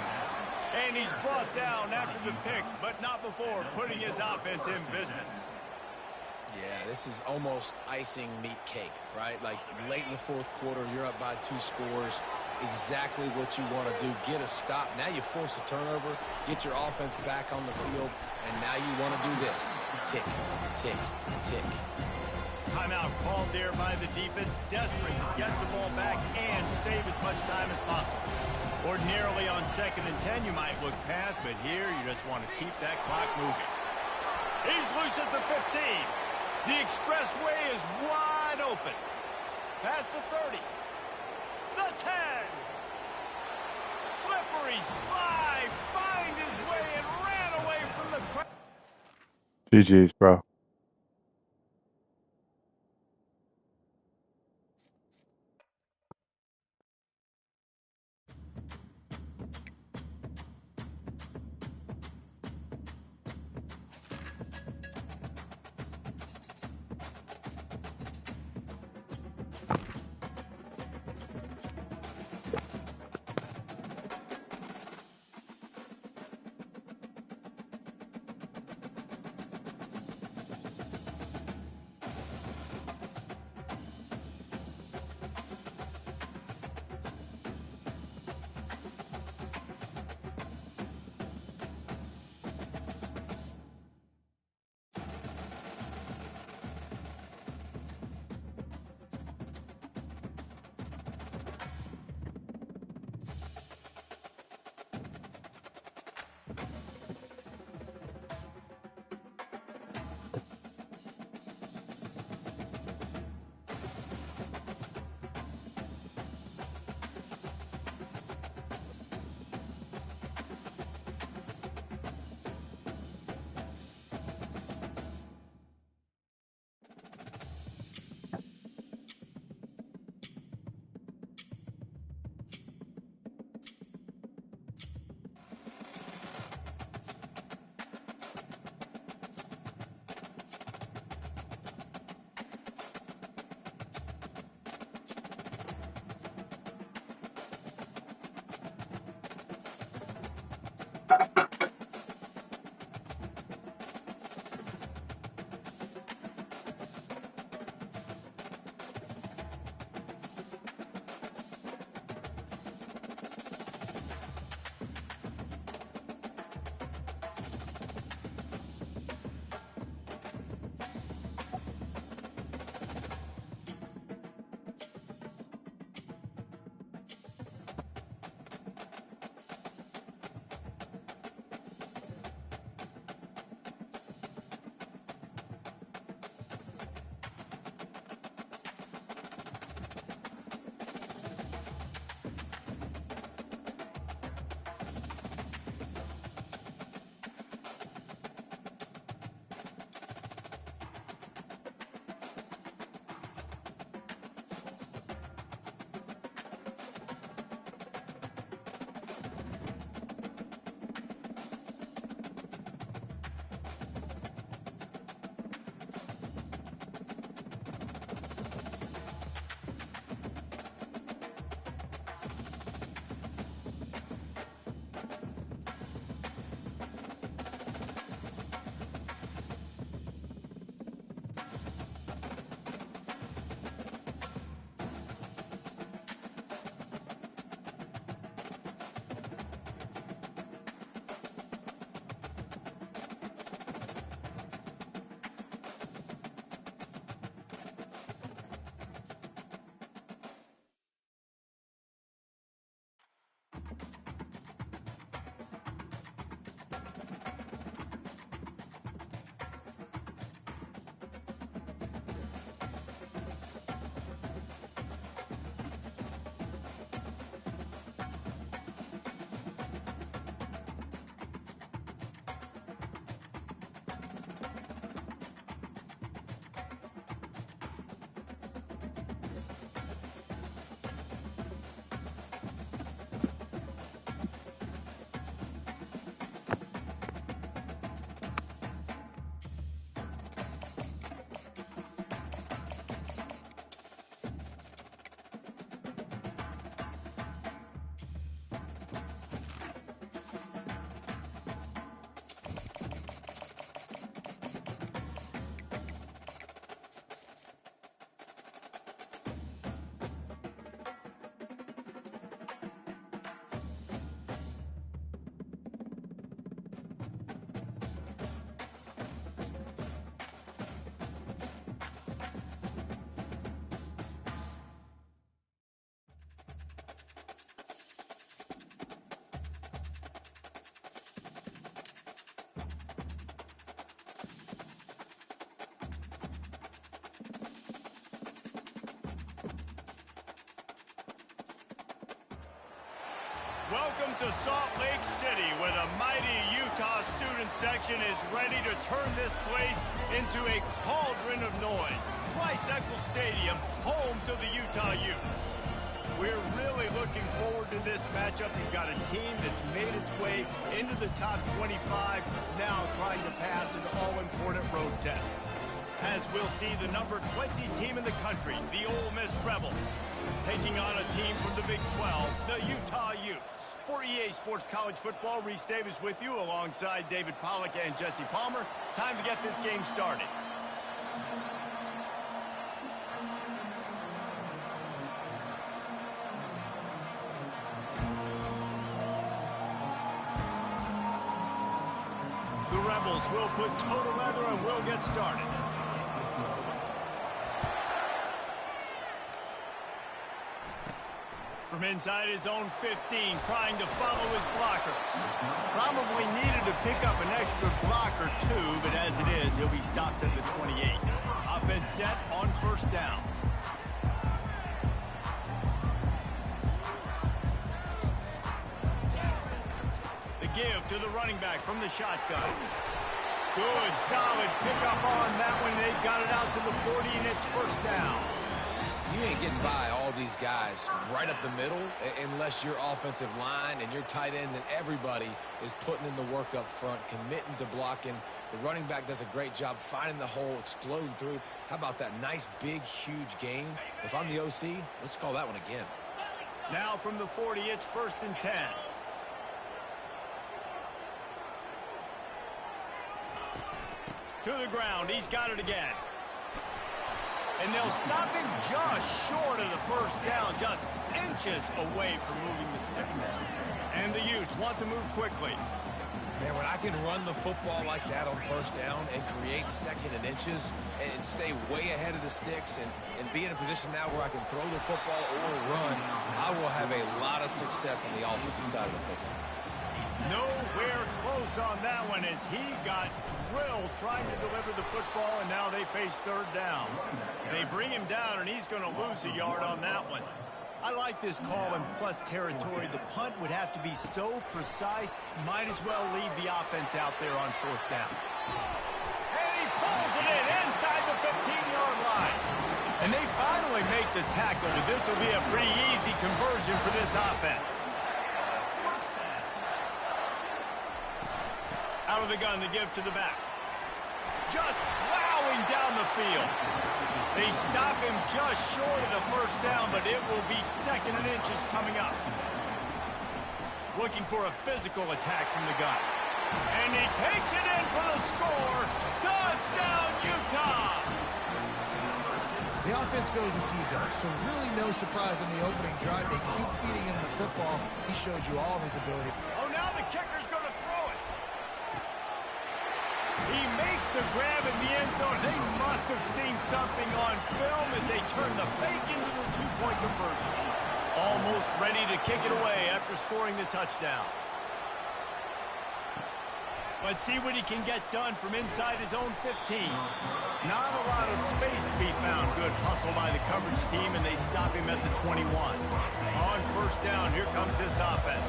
And he's brought down after the pick, but not before putting his offense in business. Yeah, this is almost icing meat cake, right? Like late in the fourth quarter, you're up by 2 scores. Exactly what you want to do. Get a stop. Now you force a turnover, get your offense back on the field, and now you want to do this. Tick, tick, tick. Timeout called there by the defense, desperate to get the ball back and save as much time as possible. Ordinarily on 2nd and 10, you might look past, but here you just want to keep that clock moving. He's loose at the 15. The expressway is wide open. Past the 30. The 10. Slippery slide, find his way and ran away from the crowd. GG's, bro. Welcome to Salt Lake City, where the mighty Utah student section is ready to turn this place into a cauldron of noise. Tricycle Stadium, home to the Utah Utes. We're really looking forward to this matchup. You've got a team that's made its way into the top 25, now trying to pass an all-important road test. As we'll see the number 20 team in the country, the Ole Miss Rebels, taking on a team from the Big 12, the Utah Utes. For EA Sports College Football, Reese Davis with you alongside David Pollack and Jesse Palmer. Time to get this game started. The Rebels will put total leather and we'll get started. From inside his own 15, trying to follow his blockers. Probably needed to pick up an extra block or two, but as it is, he'll be stopped at the 28. Offense set on first down. The give to the running back from the shotgun. Good, solid pickup on that one. They got it out to the 40, and it's first down. You ain't getting by all these guys right up the middle unless your offensive line and your tight ends and everybody is putting in the work up front, committing to blocking. The running back does a great job finding the hole, exploding through. How about that nice, big, huge gain? If I'm the OC, let's call that one again. Now from the 40, it's first and 10. To the ground, he's got it again. And they'll stop him just short of the first down, just inches away from moving the sticks. And the Utes want to move quickly. Man, when I can run the football like that on first down and create second and inches and stay way ahead of the sticks and be in a position now where I can throw the football or run, I will have a lot of success on the offensive side of the football. Nowhere close on that one as he got drilled trying to deliver the football, and now they face third down. They bring him down, and he's going to lose a yard on that one. I like this call in plus territory. The punt would have to be so precise, might as well leave the offense out there on fourth down. And he pulls it in inside the 15-yard line. And they finally make the tackle, but this will be a pretty easy conversion for this offense. Out of the gun to give to the back. Just plowing down the field. They stop him just short of the first down, but it will be second and inches coming up. Looking for a physical attack from the gun. And he takes it in for the score. Touchdown, Utah! The offense goes as he does, so really no surprise on the opening drive. They keep feeding him the football. He showed you all of his ability. Oh, now the kicker's going to throw it. He makes the grab in the end zone. They must have seen something on film as they turn the fake into the two-point conversion. Almost ready to kick it away after scoring the touchdown. Let's see what he can get done from inside his own 15. Not a lot of space to be found. Good hustle by the coverage team, and they stop him at the 21. On first down, here comes this offense.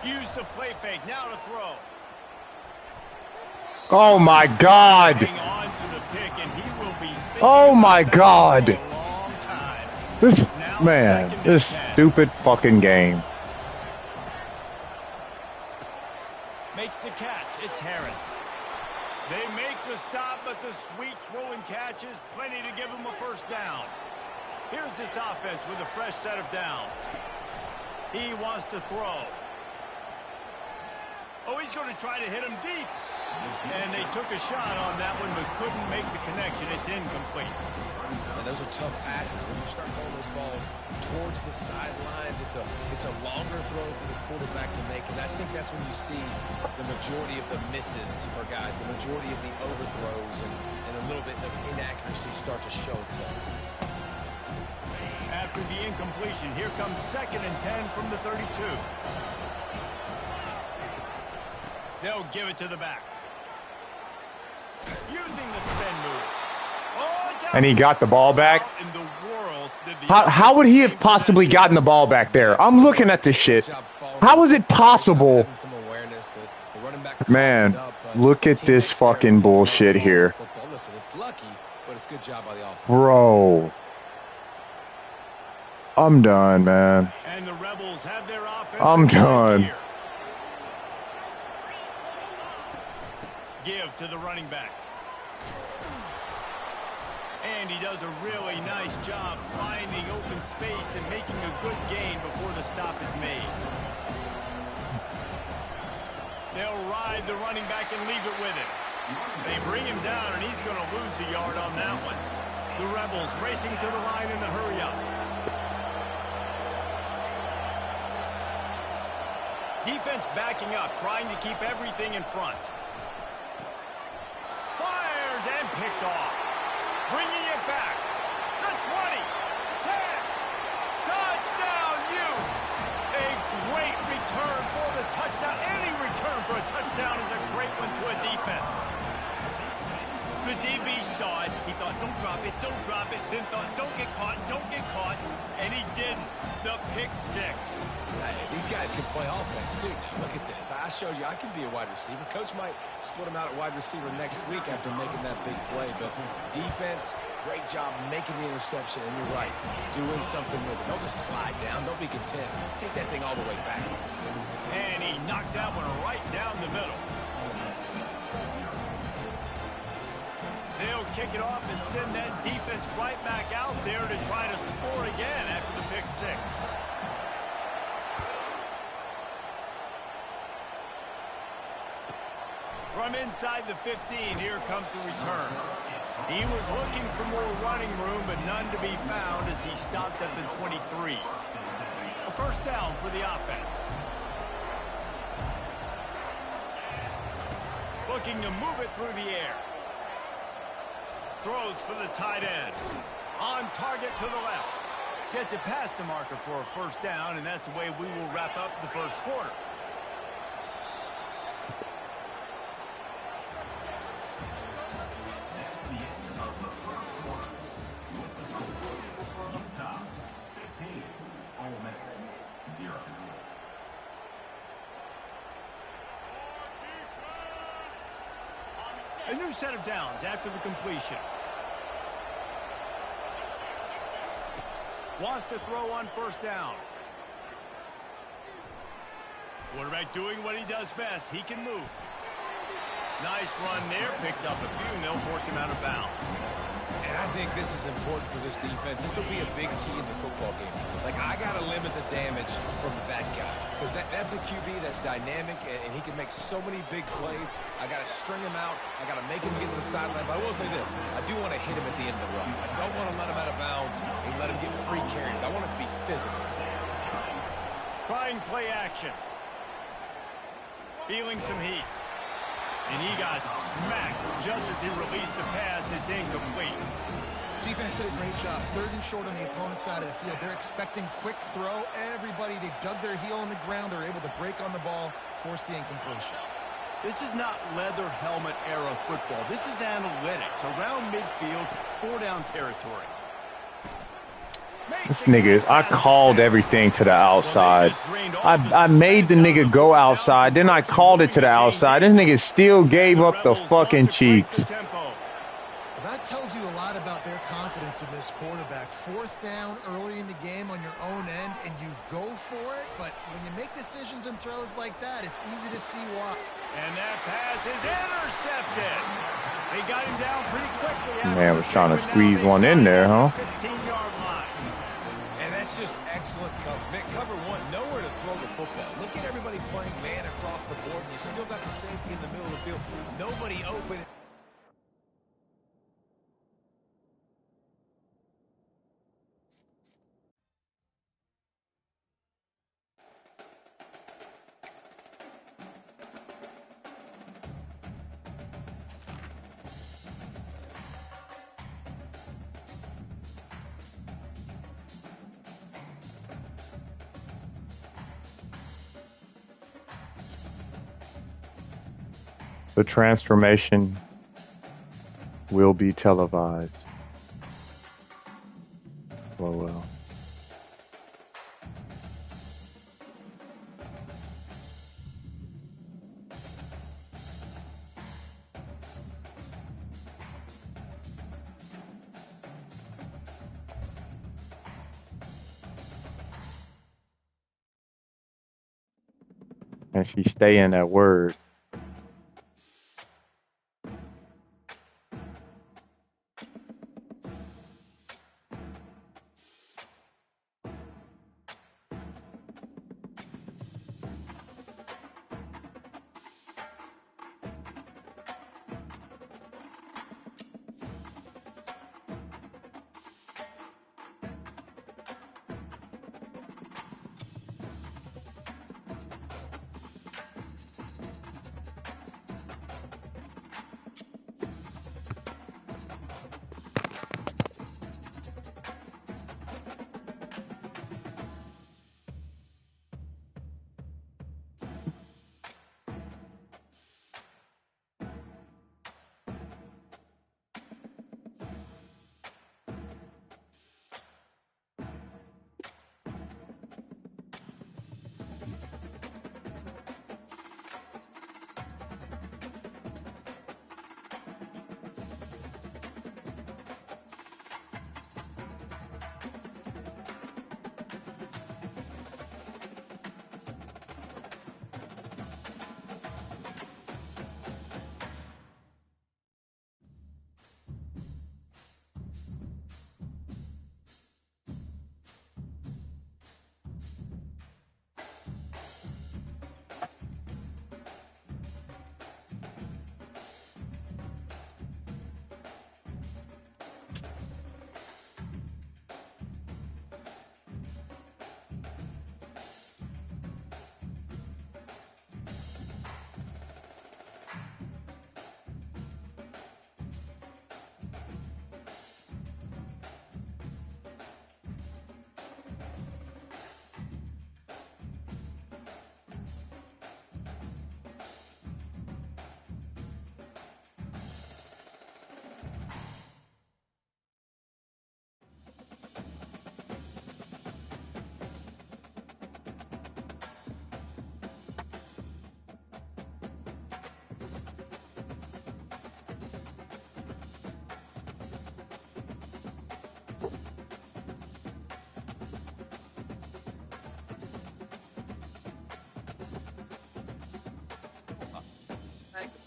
Use the play fake, now to throw. Oh, my God. Hang on to the pick, and he will be Oh, my God. for a long time. This, Now man, second and this 10. stupid fucking game. Makes the catch. It's Harris. They make the stop, but the sweet throwing catch is plenty to give them a first down. Here's this offense with a fresh set of downs. He wants to throw. Oh, he's going to try to hit him deep. And they took a shot on that one, but couldn't make the connection. It's incomplete. And those are tough passes. When you start throwing those balls towards the sidelines, it's a longer throw for the quarterback to make. And I think that's when you see the majority of the misses for guys, the majority of the overthrows, and a little bit of inaccuracy start to show itself. After the incompletion, here comes 2nd and 10 from the 32. They'll give it to the back. Using the spin move. Oh, it's out. And he got the ball back. How in the world did the How would he have possibly gotten the ball back there? I'm looking at this shit. How is it possible? Man, look at this fucking bullshit here. Listen, it's lucky, but it's good job by the offense. Bro. I'm done, man. And the Rebels have their offense. I'm done. Here. Give to the running back. And he does a really nice job finding open space and making a good gain before the stop is made. They'll ride the running back and leave it with him. They bring him down, and he's going to lose a yard on that one. The Rebels racing to the line in a hurry-up. Defense backing up, trying to keep everything in front. Fires and picked off. Bringing it back. The 20, 10. Touchdown, UTES. A great return for the touchdown. Any return for a touchdown is a great one to a defense. The DB saw it. He thought, don't drop it, don't drop it. Then thought, don't get caught, don't get caught. And he didn't. The pick 6. These guys can play offense, too. Now, look at this. I showed you I can be a wide receiver. Coach might split him out at wide receiver next week after making that big play. But defense, great job making the interception. And you're right, doing something with it. Don't just slide down. Don't be content. Take that thing all the way back. And he knocked that one right down the middle. They'll kick it off and send that defense right back out there to try to score again after the pick 6. From inside the 15, here comes the return. He was looking for more running room, but none to be found as he stopped at the 23. A first down for the offense. Looking to move it through the air. Throws for the tight end. On target to the left. Gets it past the marker for a first down, and that's the way we will wrap up the first quarter. A new set of downs after the completion. Wants to throw on first down. Quarterback doing what he does best. He can move. Nice run there. Picks up a few, and they'll force him out of bounds. And I think this is important for this defense. This will be a big key in the football game. Like, I got to limit the damage from that guy. Because that's a QB that's dynamic, and he can make so many big plays. I got to string him out. I got to make him get to the sideline. But I will say this. I do want to hit him at the end of the runs. I don't want to let him out of bounds and let him get free carries. I want it to be physical. Trying play action. Feeling some heat. And he got smacked just as he released the pass. It's incomplete. Defense did a great job. 3rd and short on the opponent's side of the field. They're expecting quick throw. Everybody, they dug their heel on the ground. They're able to break on the ball, force the incompletion. This is not leather helmet era football. This is analytics. Around midfield, 4-down territory. This nigga, I called everything to the outside. I made the nigga go outside, then I called it to the outside. This nigga still gave up the fucking cheeks. Well, that tells you a lot about their confidence in this quarterback. 4th down early in the game on your own end, and you go for it. But when you make decisions and throws like that, it's easy to see why. And that pass is intercepted. They got him down pretty quickly. Man was trying to squeeze one in there, huh? 15-yard line. And that's just excellent coverage. Man, cover one, nowhere to throw the football. Look at everybody playing man across the board, and you still got the safety in the middle of the field. Nobody open. The transformation will be televised. Well. And she stay in that word.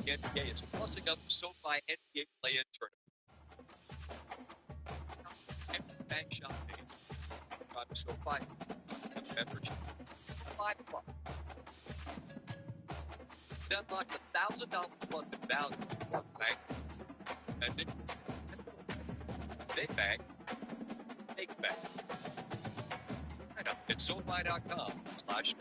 The NBA is plussing up the SoFi NBA play-in tournament. Bank shot game. Drive to SoFi. Beverage. 5 o'clock. Then unlock $1,000 worth of value in one bank. And big bank. Big bank. Sign up at SoFi.com/money.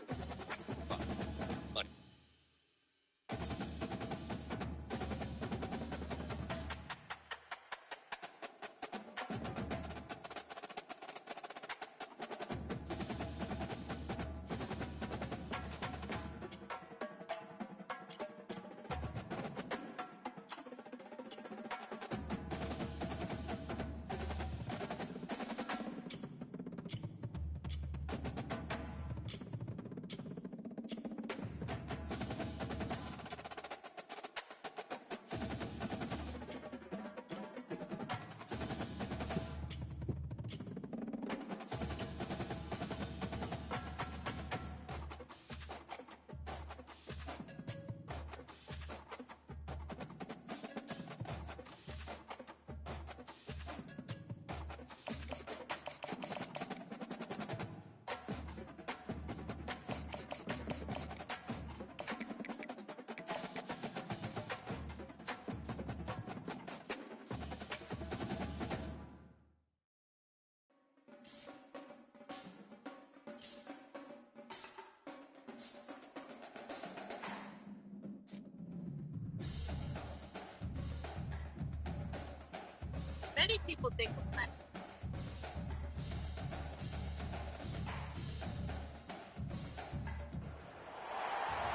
many people think of that?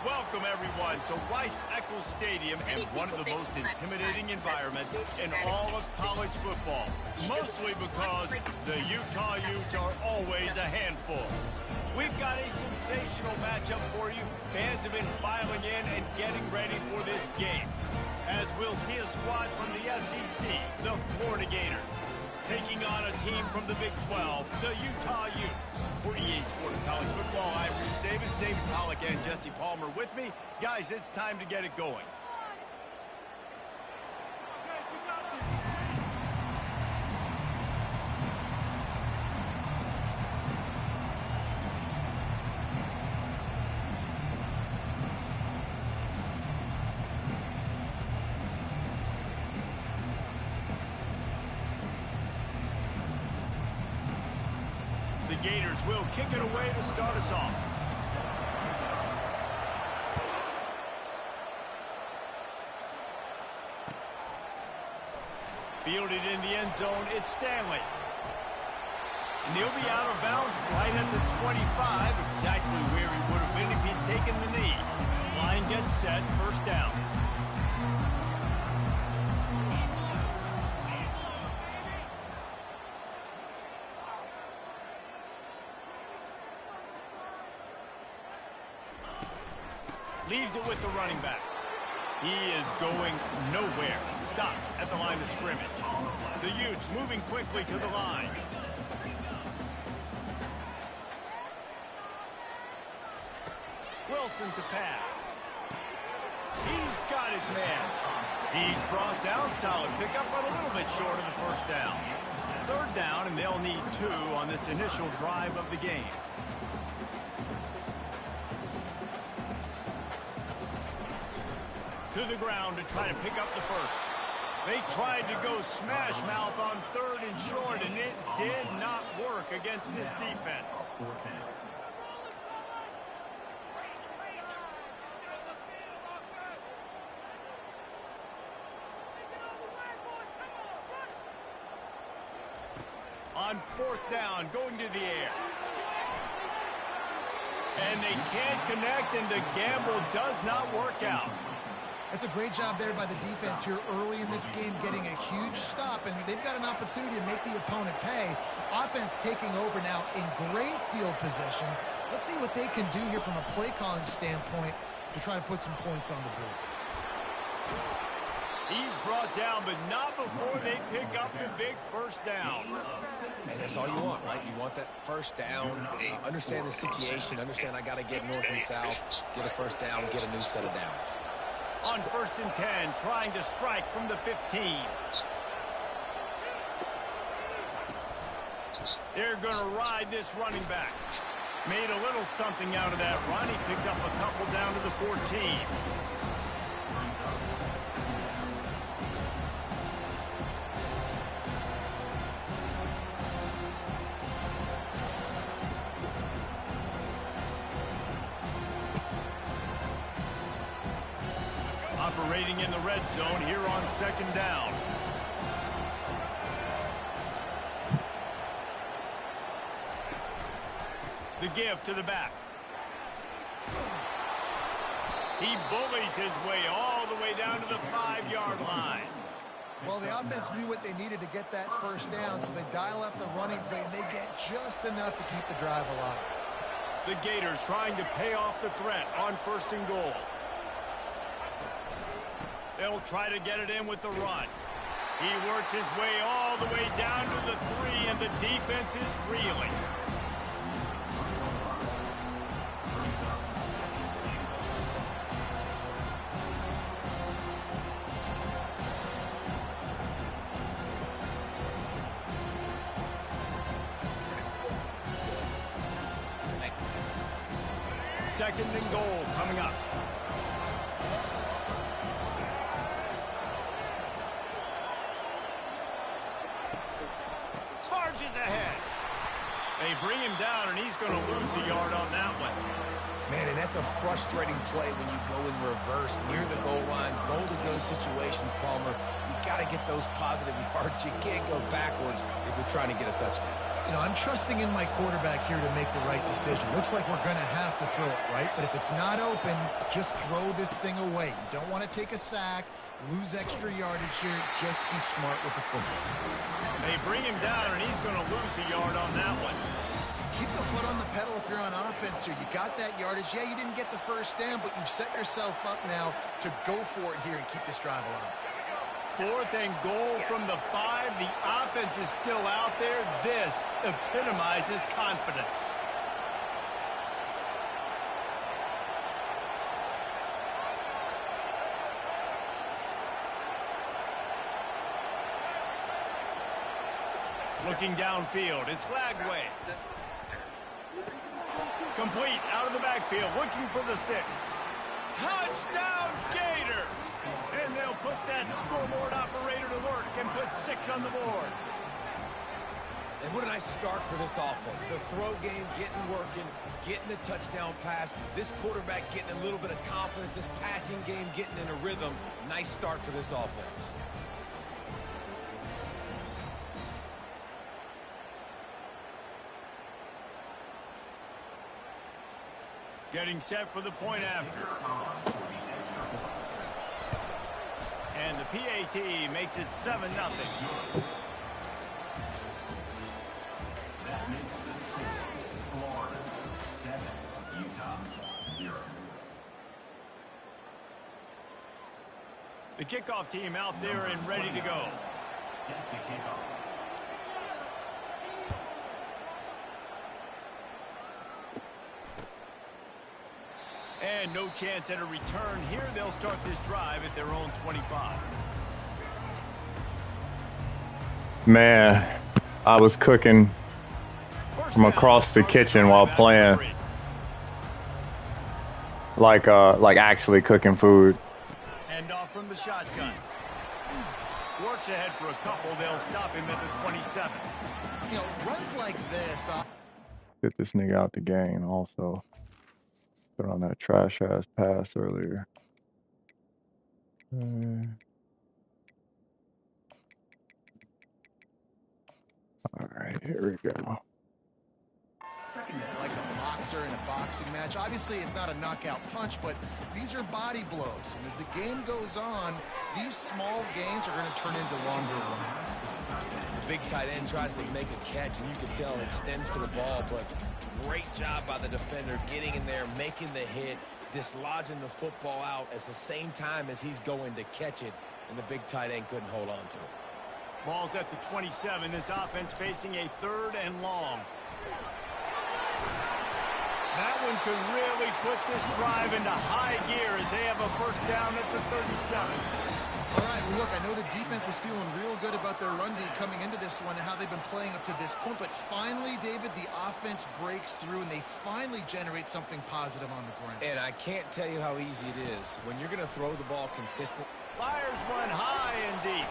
Welcome, everyone, to Rice-Eccles Stadium and one of the most intimidating environments in all of college football, mostly because the Utah Utes are always a handful. We've got a sensational matchup for you. Fans have been filing in and getting ready for this game, as we'll see a squad from the SEC, the Florida Gators, taking on a team from the Big 12, the Utah Utes. For EA Sports College Football, I'm Reese Davis, David Pollack, and Jesse Palmer with me. Guys, it's time to get it going. The Gators will kick it away to start us off. Fielded in the end zone, it's Stanley. And he'll be out of bounds right at the 25, exactly where he would have been if he'd taken the knee. Line gets set, first down. Leaves it with the running back. He is going nowhere. Stop at the line of scrimmage. The Utes moving quickly to the line. Wilson to pass. He's got his man. He's brought down, solid pickup, but a little bit short of the first down. Third down, and they'll need 2 on this initial drive of the game. To the ground to try to pick up the first. They tried to go smash mouth on 3rd and short, and it did not work against this defense. On 4th down, going to the air. And they can't connect, and the gamble does not work out. That's a great job there by the defense here early in this game, getting a huge stop, and they've got an opportunity to make the opponent pay. Offense taking over now in great field position. Let's see what they can do here from a play calling standpoint to try to put some points on the board. He's brought down, but not before they pick up the big first down. And that's all you want, right? You want that first down. Understand the situation. Understand I got to get north and south, get a first down, get a new set of downs. On 1st and 10, trying to strike from the 15. They're going to ride this running back. Made a little something out of that run. He picked up a couple down to the 14. Operating in the red zone here on 2nd down. The give to the back. He bullies his way all the way down to the 5-yard line. Well, the offense knew what they needed to get that first down, so they dial up the running play, and they get just enough to keep the drive alive. The Gators trying to pay off the threat on 1st and goal. They'll try to get it in with the run. He works his way all the way down to the 3, and the defense is reeling. Second and goal coming up. Charges ahead. They bring him down, and he's going to lose a yard on that one. Man, and that's a frustrating play when you go in reverse near the goal line. Goal-to-go situations, Palmer. You got to get those positive yards. You can't go backwards if you're trying to get a touchdown. You know, I'm trusting in my quarterback here to make the right decision. Looks like we're going to have to throw it, right? But if it's not open, just throw this thing away. You don't want to take a sack, lose extra yardage here. Just be smart with the football. They bring him down, and he's going to lose a yard on that one. Keep the foot on the pedal if you're on offense here. You got that yardage. Yeah, you didn't get the first down, but you've set yourself up now to go for it here and keep this drive alive. 4th and goal from the 5. The offense is still out there. This epitomizes confidence. Looking downfield, it's Lagway. Complete, out of the backfield, looking for the sticks. Touchdown, Gators! And they'll put that scoreboard operator to work and put 6 on the board. And what a nice start for this offense. The throw game getting working, getting the touchdown pass. This quarterback getting a little bit of confidence. This passing game getting in a rhythm. Nice start for this offense. Getting set for the point after. And the PAT makes it 7-0. Florida 7, Utah 0. The kickoff team out there and ready to go. Set to kick off. And no chance at a return here. They'll start this drive at their own 25. Man, I was cooking from across the kitchen while playing. Like actually cooking food. And off from the shotgun. Works ahead for a couple. They'll stop him at the 27. You know, runs like this. Get this nigga out the game also. Put on that trash ass pass earlier. Alright, here we go. Like a boxer in a boxing match. Obviously, it's not a knockout punch, but these are body blows. And as the game goes on, these small gains are going to turn into longer runs. The big tight end tries to make a catch, and you can tell it extends for the ball, but great job by the defender getting in there, making the hit, dislodging the football out at the same time as he's going to catch it, and the big tight end couldn't hold on to it. Ball's at the 27. This offense facing a 3rd and long. That one could really put this drive into high gear as they have a first down at the 37. All right, well, look, I know the defense was feeling real good about their run D coming into this one and how they've been playing up to this point, but finally, David, the offense breaks through and they finally generate something positive on the ground. And I can't tell you how easy it is when you're going to throw the ball consistent. Fires one high and deep.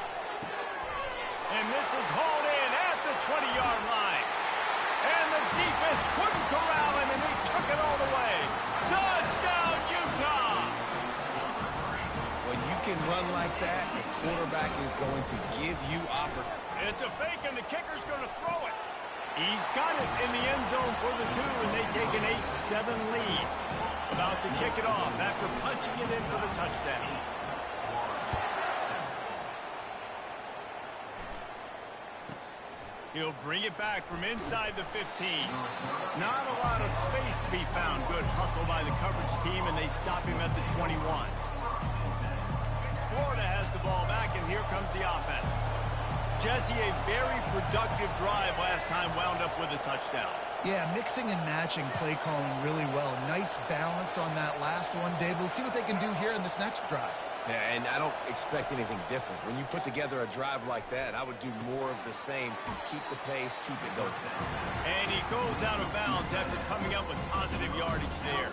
And this is hauled in at the 20-yard line. And the defense couldn't corral him, and he took it all the way. Touchdown, Utah! When you can run like that, the quarterback is going to give you opportunity. It's a fake, and the kicker's going to throw it. He's got it in the end zone for the 2, and they take an 8-7 lead. About to kick it off after punching it in for the touchdown. He'll bring it back from inside the 15. Not a lot of space to be found. Good hustle by the coverage team, and they stop him at the 21. Florida has the ball back, and here comes the offense. Jesse, a very productive drive last time, wound up with a touchdown. Yeah, mixing and matching play calling really well. Nice balance on that last one, David. Let's see what they can do here in this next drive. Yeah, and I don't expect anything different. When you put together a drive like that, I would do more of the same. Keep the pace, keep it going. And he goes out of bounds after coming up with positive yardage there.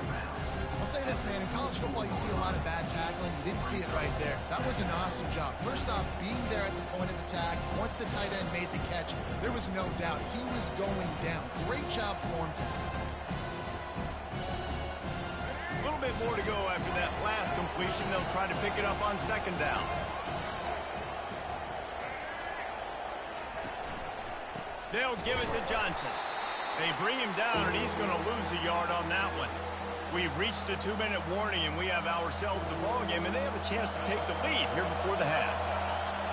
I'll say this, man. In college football, you see a lot of bad tackling. You didn't see it right there. That was an awesome job. First off, being there at the point of attack. Once the tight end made the catch, there was no doubt he was going down. Great job for him to more to go after that last completion. They'll try to pick it up on second down. They'll give it to Johnson. They bring him down, and he's going to lose a yard on that one. We've reached the 2-minute warning, and we have ourselves a ball game, and they have a chance to take the lead here before the half.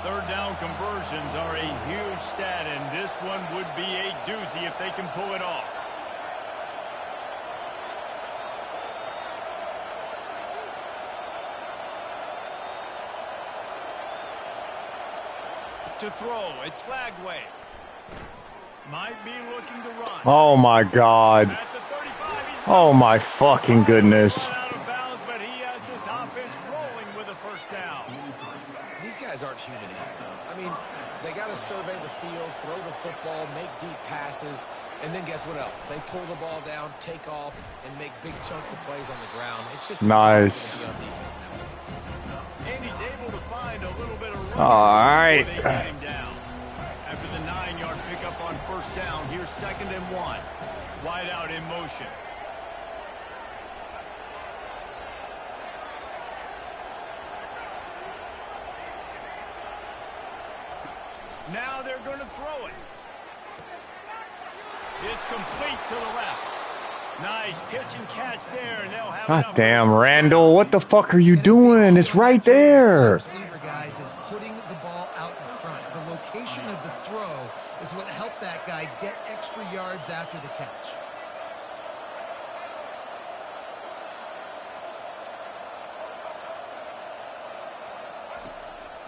Third down conversions are a huge stat, and this one would be a doozy if they can pull it off. To throw, it's Flagway. Might be looking to run. Oh my God. At the 35, Oh my fucking goodness. out of bounds, but he has this offense rolling with a first down. These guys aren't human either. I mean, they got to survey the field, throw the football, make deep passes, and then guess what else? They pull the ball down, take off, and make big chunks of plays on the ground. It's just Nice. impossible to be on defense nowadays. And he's able to find a little bit of room All right. before they get him down. After the 9-yard pickup on first down, here's 2nd and 1. Wide out in motion. Now they're going to throw it. It's complete to the left. Nice pitch and catch there, and they'll have God enough damn, for a Randall, what the fuck are you doing? It's right there. Receiver, guys, is putting the ball out in front. The location of the throw is what helped that guy get extra yards after the catch.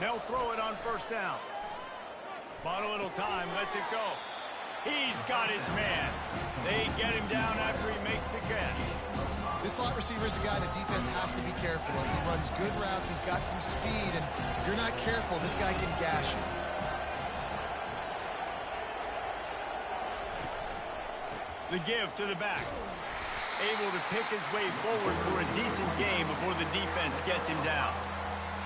They'll throw it on first down. Bought a little time, lets it go. He's got his man. They get him down after he makes the catch. This slot receiver is a guy the defense has to be careful of. He runs good routes, he's got some speed, and if you're not careful, this guy can gash you. The give to the back. Able to pick his way forward for a decent game before the defense gets him down.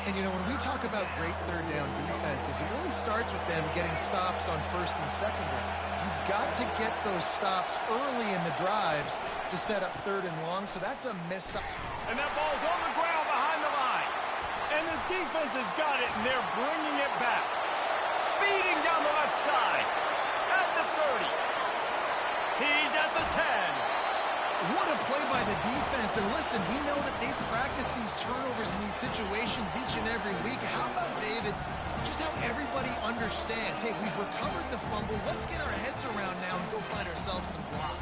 And, you know, when we talk about great third down defenses, it really starts with them getting stops on first and second down. You've got to get those stops early in the drives to set up third and long, so that's a missed stop. And that ball's on the ground behind the line. And the defense has got it, and they're bringing it back. Speeding down the left side. At the 30. He's at the 10. What a play by the defense. And listen, we know that they practice these turnovers in these situations each and every week. How about, David, just how everybody understands, hey, we've recovered the fumble. Let's get our heads around now and go find ourselves some block.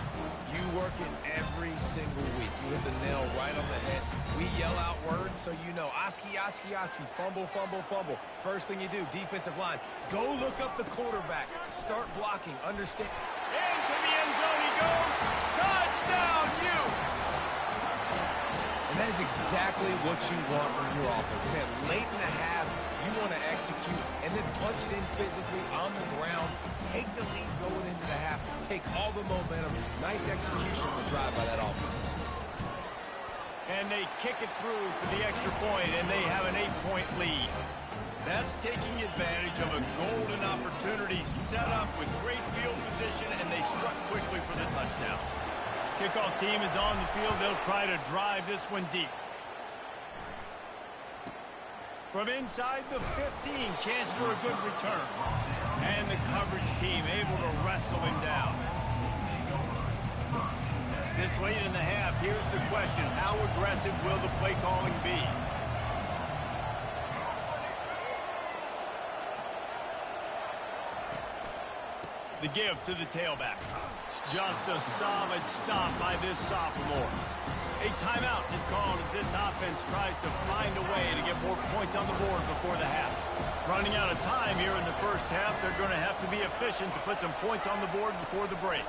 You work it every single week. You hit the nail right on the head. We yell out words so you know. Oski, Oski, Oski. Fumble, fumble, fumble. First thing you do, defensive line. Go look up the quarterback. Start blocking. Understand. Into the end zone he goes. Touchdown, Utes! And that is exactly what you want from your offense. Man, late in the half, you want to execute and then punch it in physically on the ground. Take the lead going into the half. Take all the momentum. Nice execution on the drive by that offense. And they kick it through for the extra point, and they have an 8-point lead. That's taking advantage of a golden opportunity set up with great field position, and they struck quickly for the touchdown. Kickoff team is on the field. They'll try to drive this one deep. From inside the 15, chance for a good return. And the coverage team able to wrestle him down. This late in the half, here's the question. How aggressive will the play calling be? The give to the tailback. Just a solid stop by this sophomore. A timeout is called as this offense tries to find a way to get more points on the board before the half. Running out of time here in the first half, they're going to have to be efficient to put some points on the board before the break.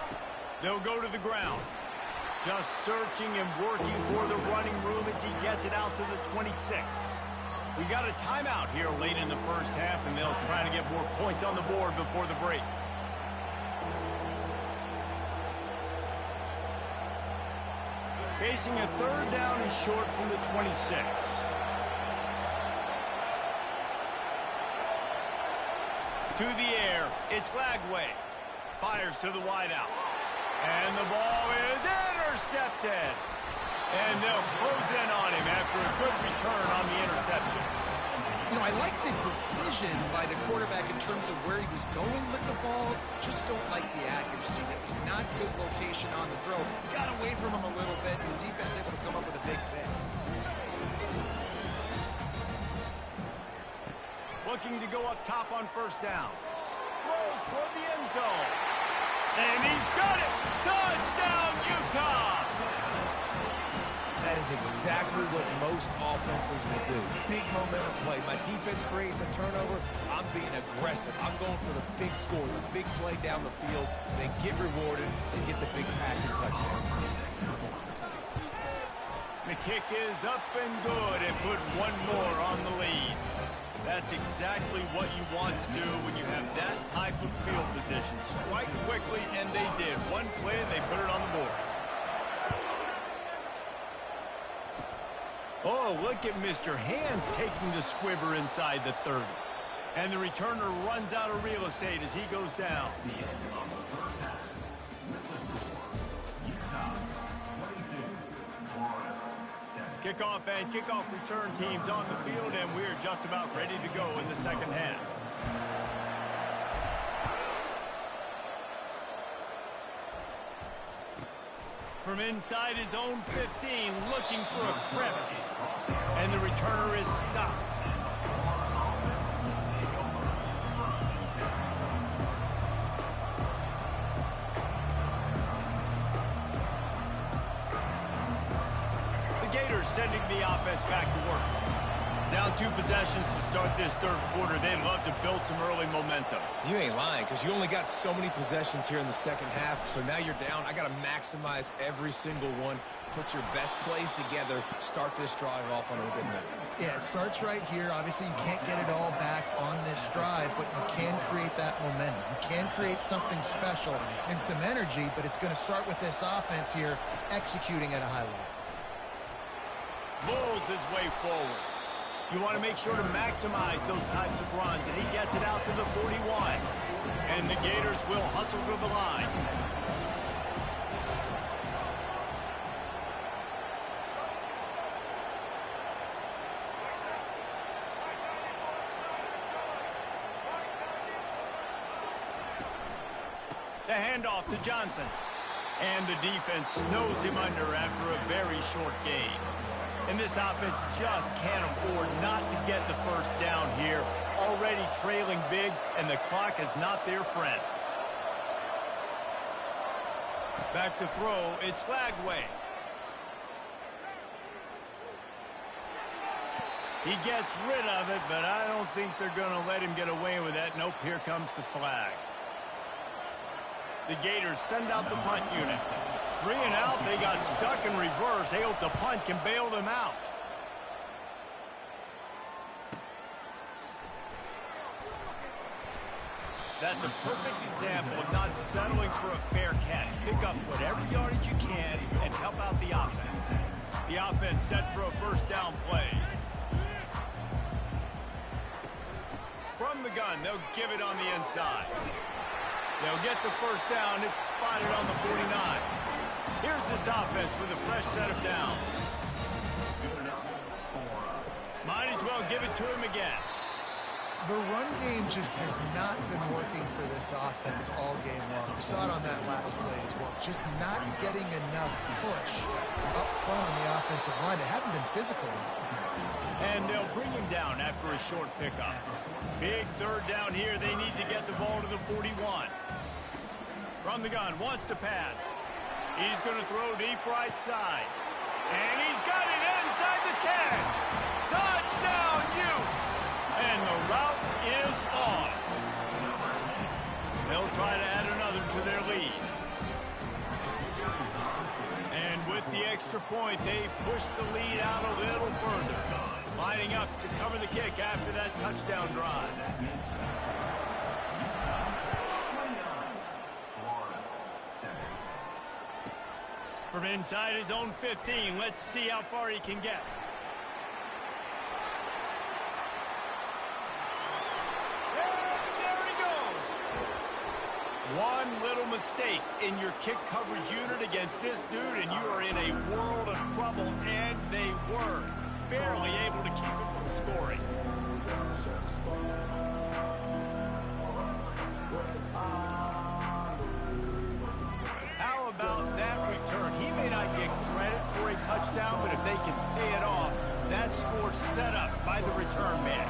They'll go to the ground. Just searching and working for the running room as he gets it out to the 26. We got a timeout here late in the first half, and they'll try to get more points on the board before the break. Facing a third down and short from the 26. To the air, it's Flagway. Fires to the wideout. And the ball is intercepted. And they'll close in on him after a good return on the interception. You know, I like the decision by the quarterback in terms of where he was going with the ball. Just don't like the accuracy. That was not good location on the throw. Got away from him a little bit, and the defense able to come up with a big pick. Looking to go up top on first down. Throws toward the end zone. And he's got it! Touchdown, Utah! That is exactly what most offenses will do. Big momentum play. My defense creates a turnover. I'm being aggressive. I'm going for the big score, the big play down the field. They get rewarded. They get the big passing touchdown. The kick is up and good and put one more on the lead. That's exactly what you want to do when you have that type of field position. Strike quickly, and they did. One play, and they put it on the board. Oh, look at Mr. Hands taking the squibber inside the 30. And the returner runs out of real estate as he goes down. The end of the first half. With the score, Utah 22, Florida 7. Kickoff and kickoff return teams on the field, and we're just about ready to go in the second half. From inside his own 15, looking for a crevice. And the returner is stopped. The Gators sending the offense back to work. Down 2 possessions to start this third quarter. They'd love to build some early momentum. You ain't lying, because you only got so many possessions here in the second half, so now you're down. I got to maximize every single one. Put your best plays together. Start this drive off on a good note. Yeah, it starts right here. Obviously, you can't get it all back on this drive, but you can create that momentum. You can create something special and some energy, but it's going to start with this offense here executing at a high level. Bulls his way forward. You want to make sure to maximize those types of runs, and he gets it out to the 41. And the Gators will hustle to the line. The handoff to Johnson. And the defense snows him under after a very short gain. And this offense just can't afford not to get the first down here. Already trailing big, and the clock is not their friend. Back to throw, it's Lagway. He gets rid of it, but I don't think they're going to let him get away with that. Nope, here comes the flag. The Gators send out the punt unit. 3 and out, they got stuck in reverse. They hope the punt can bail them out. That's a perfect example of not settling for a fair catch. Pick up whatever yardage you can and help out the offense. The offense set for a first down play. From the gun, they'll give it on the inside. They'll get the first down. It's spotted on the 49. Here's this offense with a fresh set of downs. Might as well give it to him again. The run game just has not been working for this offense all game long. We saw it on that last play as well. Just not getting enough push up front on the offensive line. They haven't been physical enough. And they'll bring him down after a short pickup. Big third down here. They need to get the ball to the 41. From the gun, wants to pass. He's going to throw deep right side. And he's got it inside the 10. Touchdown, Utes! And the route is on. They'll try to add another to their lead. And with the extra point, they push the lead out a little further. Lining up to cover the kick after that touchdown drive. From inside his own 15, let's see how far he can get. One little mistake in your kick coverage unit against this dude, and you are in a world of trouble, and they were barely able to keep him from scoring. How about that return? He may not get credit for a touchdown, but if they can pay it off, that score set up by the return man.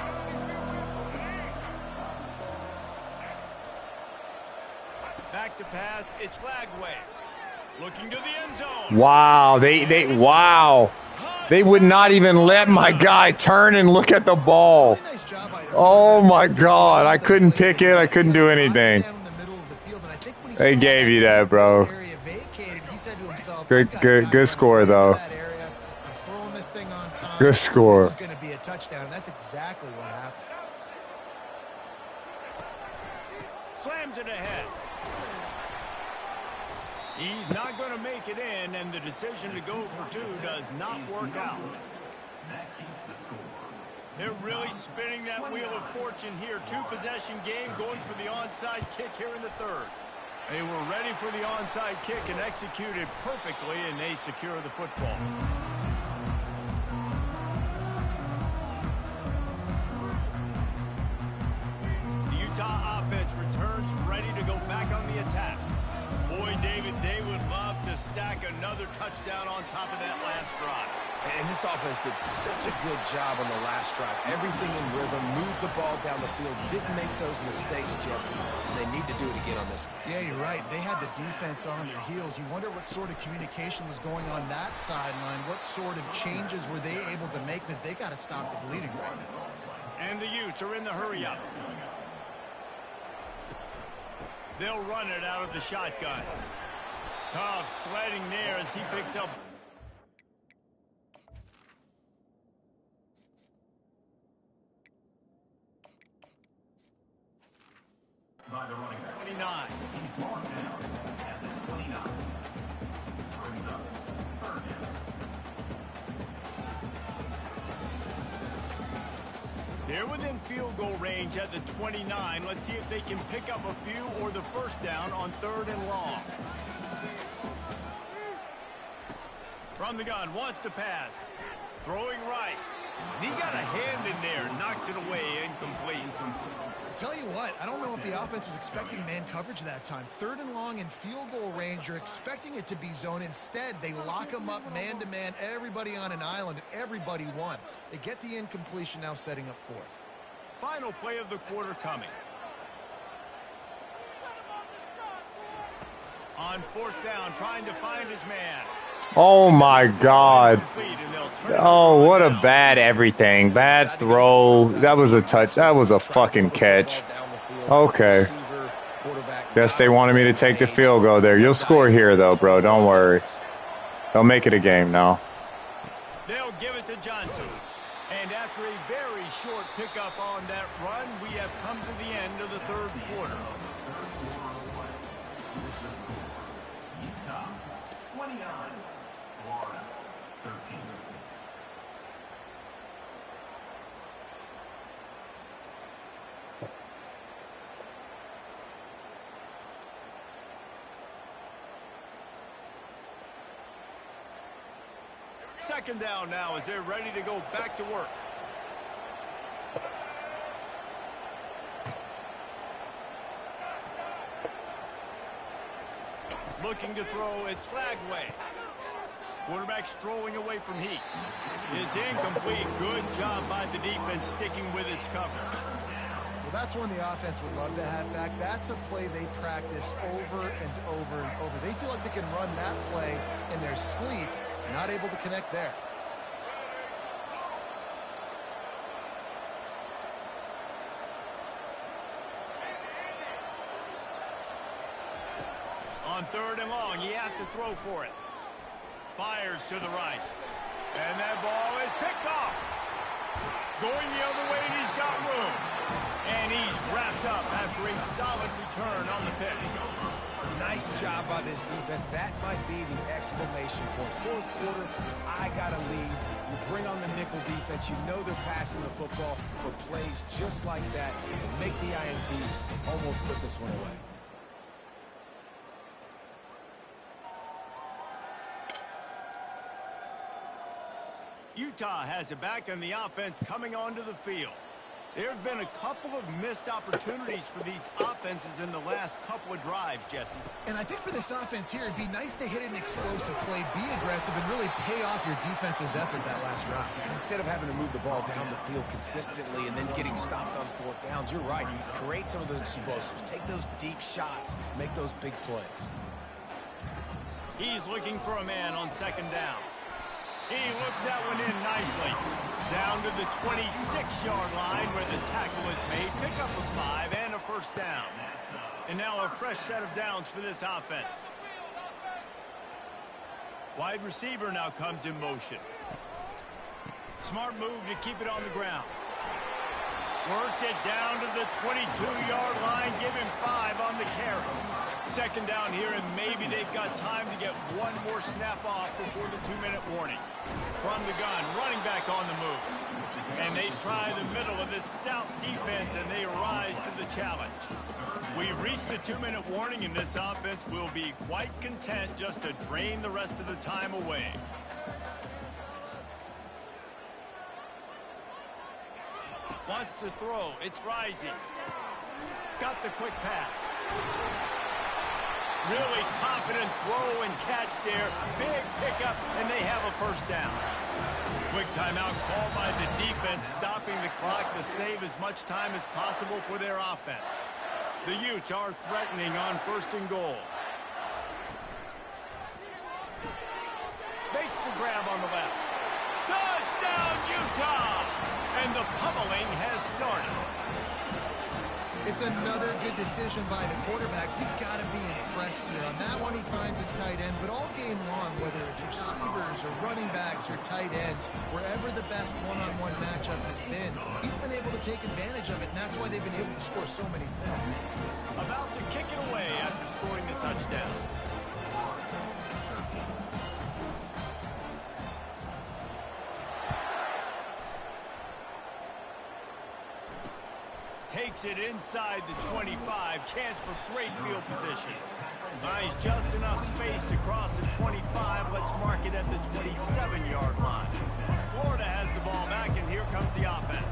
Back to pass, it's Flagway. Looking to the end zone. Wow, wow. They would not even let my guy turn and look at the ball. Oh my God, I couldn't pick it. I couldn't do anything. They gave you that, bro. Good score though. Good score. This is going to be a touchdown. That's exactly what happened. Slams it ahead. He's not going to make it in, and the decision to go for two does not work out. They're really spinning that wheel of fortune here. Two-possession game, going for the onside kick here in the third. They were ready for the onside kick and executed perfectly, and they secure the football. The Utah offense returns ready to go back on the attack. Boy, David, they would love to stack another touchdown on top of that last drive. And this offense did such a good job on the last drive. Everything in rhythm, moved the ball down the field, didn't make those mistakes, Jesse. And they need to do it again on this one. Yeah, you're right. They had the defense on their heels. You wonder what sort of communication was going on that sideline. What sort of changes were they able to make, because they got to stop the bleeding right now. And the Utes are in the hurry-up. They'll run it out of the shotgun. Tough sledding there as he picks up. By the running back. 29. He's marked down at the 29. Brings up third down. They're within field goal range at the 29. Let's see if they can pick up a few or the first down on third and long. From the gun, wants to pass. Throwing right. And he got a hand in there, knocks it away, incomplete. Tell you what, I don't know if the offense was expecting man coverage that time. Third and long in field goal range, you're expecting it to be zone. Instead, they lock them up man-to-man, everybody on an island, and everybody won. They get the incompletion, now setting up fourth. Final play of the quarter coming. On fourth down, trying to find his man. Oh my God. Oh, what a bad everything. Bad throw. That was a touch. That was a fucking catch. Okay. Guess they wanted me to take the field goal there. You'll score here, though, bro. Don't worry. They'll make it a game now. They'll give it to Johnson. And after a very short pickup on that run, we have come to the end of the third quarter. Utah 29. Florida 13. Second down now as they're ready to go back to work. Looking to throw, it's Flagway. Quarterback strolling away from heat. It's incomplete. Good job by the defense sticking with its cover. Well, that's one the offense would love to have back. That's a play they practice over and over and over. They feel like they can run that play in their sleep, not able to connect there. On third and long, he has to throw for it. Fires to the right. And that ball is picked off. Going the other way, and he's got room. And he's wrapped up after a solid return on the pick. Nice job by this defense. That might be the exclamation point. Fourth quarter, I got a lead. You bring on the nickel defense. You know they're passing the football for plays just like that to make the INT and almost put this one away. Utah has it back and the offense coming onto the field. There's been a couple of missed opportunities for these offenses in the last couple of drives, Jesse. And I think for this offense here, it'd be nice to hit an explosive play, be aggressive, and really pay off your defense's effort that last drive. And instead of having to move the ball down the field consistently and then getting stopped on fourth downs, you're right. Create some of those explosives. Take those deep shots. Make those big plays. He's looking for a man on second down. He looks that one in nicely. Down to the 26-yard line where the tackle is made. Pick up a 5 and a first down. And now a fresh set of downs for this offense. Wide receiver now comes in motion. Smart move to keep it on the ground. Worked it down to the 22-yard line. Give him 5 on the carry. Second down here, and maybe they've got time to get one more snap off before the 2-minute warning. From the gun, running back on the move. And they try the middle of this stout defense, and they rise to the challenge. We've reached the 2-minute warning, and this offense will be quite content just to drain the rest of the time away. Wants to throw. It's Rising. Got the quick pass. Really confident throw and catch there. Big pickup, and they have a first down. Quick timeout called by the defense, stopping the clock to save as much time as possible for their offense. The Utes are threatening on first and goal. Makes the grab on the left. Touchdown, Utah! And the pummeling has started. It's another good decision by the quarterback. You've got to be impressed here. On that one, he finds his tight end. But all game long, whether it's receivers or running backs or tight ends, wherever the best one-on-one matchup has been, he's been able to take advantage of it. And that's why they've been able to score so many points. About to kick it away after scoring the touchdown. Takes it inside the 25. Chance for great field position. Buys just enough space to cross the 25. Let's mark it at the 27-yard line. Florida has the ball back, and here comes the offense.